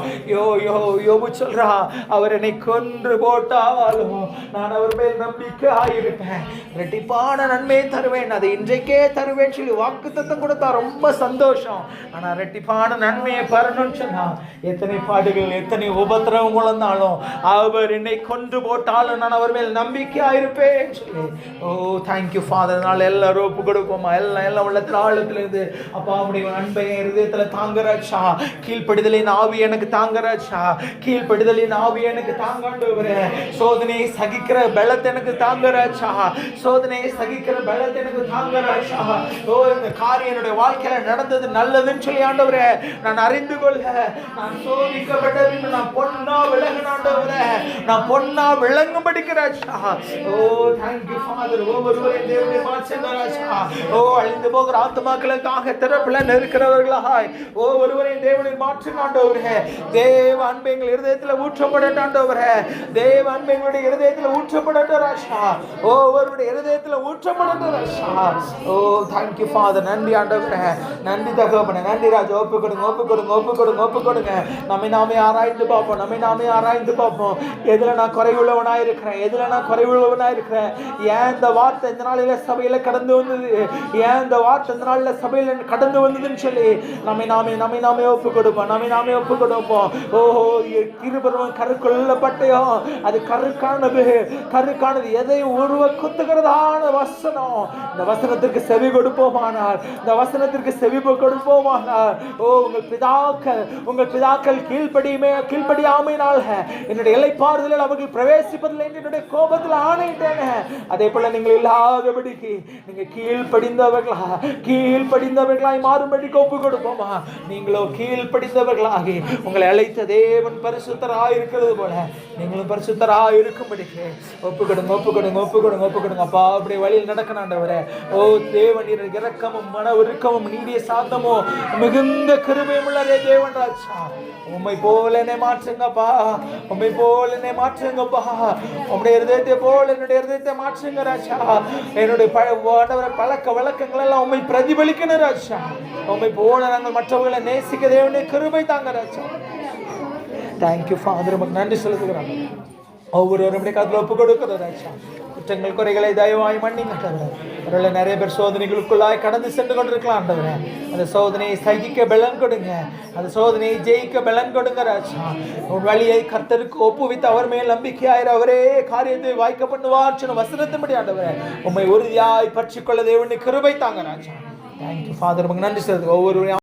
யோபு சொல்றா, அவர் என்னை கொன்று போட்டாலும் நான் அவர் மேல் நம்பிக்கை ஆயிருப்பேன், ரெட்டிப்பான நன்மையை தருவேன், அதை இன்றைக்கே தருவேன் சொல்லி வாக்குத்தத்தம் கொடுத்தா ரொம்ப சந்தோஷம். ஆனா ரெட்டிப்பான நன்மையை பெறணும்னு சொன்னா எத்தனை பாடுகள் எத்தனை உபத்திரவம் வந்தாலும் அவர் என்னை கொன்று போட்டாலும் நான் அவர் மேல் நம்பிக்கை ஆயிருப்பேன் சொல்லி. ஓ தேங்க்யூ ஃபாதர். நாள் எல்லாரும் ஒப்பு கொடுப்போமா? எல்லாம் உள்ளத்துல ஆழத்துல இருந்து அப்பா அவனுடைய அன்பை இருதயத்துல தாங்கராச்சா. கீழ்ப்படுதலின் ஆவி எனக்கு தாங்கராச்சா. கீழ்ப்படுதலின் ஆவி எனக்கு தாங்காண்டவரே. சோதனையை சகிக்கிற பலத்தை எனக்கு தாங்கராச்சா. சோதனையை சகிக்கிற பலத்தை எனக்கு தாங்கராச்சா. ஓ இந்த காரியம் என்னுடைய வாழ்க்கையில நடந்தது நல்லதுன்னு சொல்லி ஆண்டவரே நான் அறிந்து கொள்ள, நான் சோதிக்கப்பட்டது நான் பொன்னா விளங்கினாண்டவரே, நான் பொன்னா விளங்கும்படிக்கிறாச்சா. ஓ தேங்க்யூ ஃபாதர். ஒவ்வொருவரையும் தேவனுடைய மாற்றங்கராச்சா. ஓ அழிந்து போகிற ஆத்துமாக்களுக்காக திறப்புல இருக்கிறவர்களாய் ஒவ்வொருவரையும் தேவனுடைய மாற்றங்காண்டவரே. தேவ அன்பு எங்கள் இருதயத்துல ஊற்றப்படட்டாண்டவரே. தேவ அன்பு எங்களுடைய இருதயத்துல ஊற்றப்படட்டும் ராஜா. ஒவ்வொருடைய இருதயத்துல ஊற்றப்படட்டும் ராஜா. ஓ தேங்க்யூ ஃபாதர். நன்றி ஆண்டவரே, நன்றி தகப்பனே, நன்றி ராஜா. ஒப்பு கொடுங்க, ஒப்பு கொடுங்க, ஒப்பு கொடுங்க, ஒப்பு கொடுங்க. நம்மை நாமே ஆராய்ந்து பார்ப்போம், நம்மை நாமே ஆராய்ந்து பார்ப்போம். எதுல நான் குறைவுள்ளவனா இருக்கிறேன், எதுல நான் குறைவுள்ளவனா இருக்கிறேன்? ஏன் இந்த வார்த்தை இந்த நாளில சபையில கடந்து வந்தது, ஏன் இந்த வார்த்தை இந்த நாளில சபையில கடந்து வந்ததுன்னு சொல்லி நம்மை நாமே ஒப்பு கொடுப்போம், நம்மை நாமே ஒப்பு கொடுப்போம். ஓஹோ இருபரும் கருக்குள்ள பட்டயம் அது கருக்கான கருக்கானது எதை உருவ குத்துகிறதான வசனம். இந்த வசனத்திற்கு செவி கொடுப்போமானால், இந்த வசனத்திற்கு செவி கொடுப்போமானால், ஓ உங்கள் பிதாக்கள் கீழ்ப்படியாமையினால் என்னுடைய இளைப்பாறுதலில் அவர்கள் பிரவேசிப்பதில்லை என்று என்னுடைய கோபத்தில் ஆணையிட்டேன். அதே போல நீங்கள் இல்லாதபடிக்கு நீங்க கீழ்ப்படிந்தவர்களாய் மாறும்படிக்கு ஒப்பு கொடுப்போமா? நீங்களோ கீழ்ப்படிந்தவர்களாகி உங்களை அழைத்த தேவன் பரிசுத்தராய் இருக்கிறது போல நீங்களும் பரிசுத்தராய் இருக்கும்படிக்கு ஒப்பு கொடுங்க. அப்பா அப்படி வழியில் நடக்கணும் ஆண்டவரே. ஓ தேவன் இரக்கமும் மன உருக்கமும் நீடிய சாந்தமோ மிகுந்த கிருபையும் உள்ளதே தேவன் ராஜா. உம்மை போல என்னை மாற்றுங்கப்பா, உம்முடைய இருதயத்தை போல என்னுடைய இருதயத்தை மாற்றுங்க ராஜா. என்னுடைய பழக்க வழக்கங்கள் எல்லாம் உம்மை பிரதிபலிக்கணும் ராஜா. உம்மை போல நாங்கள் மற்றவர்களை நேசிக்க தேவனுடைய கிருபை தாங்க ராஜா. தேங்க்யூ ஃபாதர், உமக்கு நன்றி செலுத்துகிறோம். ஒவ்வொருவருடைய காதுல ஒப்பு கொடுக்கிறோம் ராஜா. குற்றங்கள் குறைகளை தயவாய் மன்னிங்க ஆண்டவரே. அவர்களை நிறைய பேர் சோதனைகளுக்குள்ளாய் கடந்து சென்று கொண்டிருக்கலாம் ஆண்டவரே. அந்த சோதனையை சகிக்க பலன் கொடுங்க, அந்த சோதனையை ஜெயிக்க பலன் கொடுங்க ராஜா. உன் வழியை கர்த்தருக்கு ஒப்புவித்து அவர் மேல் நம்பிக்கையாயிரு, அவரே காரியத்தை வாய்க்க பண்ணுவார் சொன்ன வசனத்தின்படி ஆண்டவரே உம்மை உறுதியாய் பற்றிக்கொள்ள தேவனுடைய கிருபை தாங்க ராஜா. தேங்க்யூ ஃபாதர், உமக்கு நன்றி செலுத்துகிறோம். ஒவ்வொரு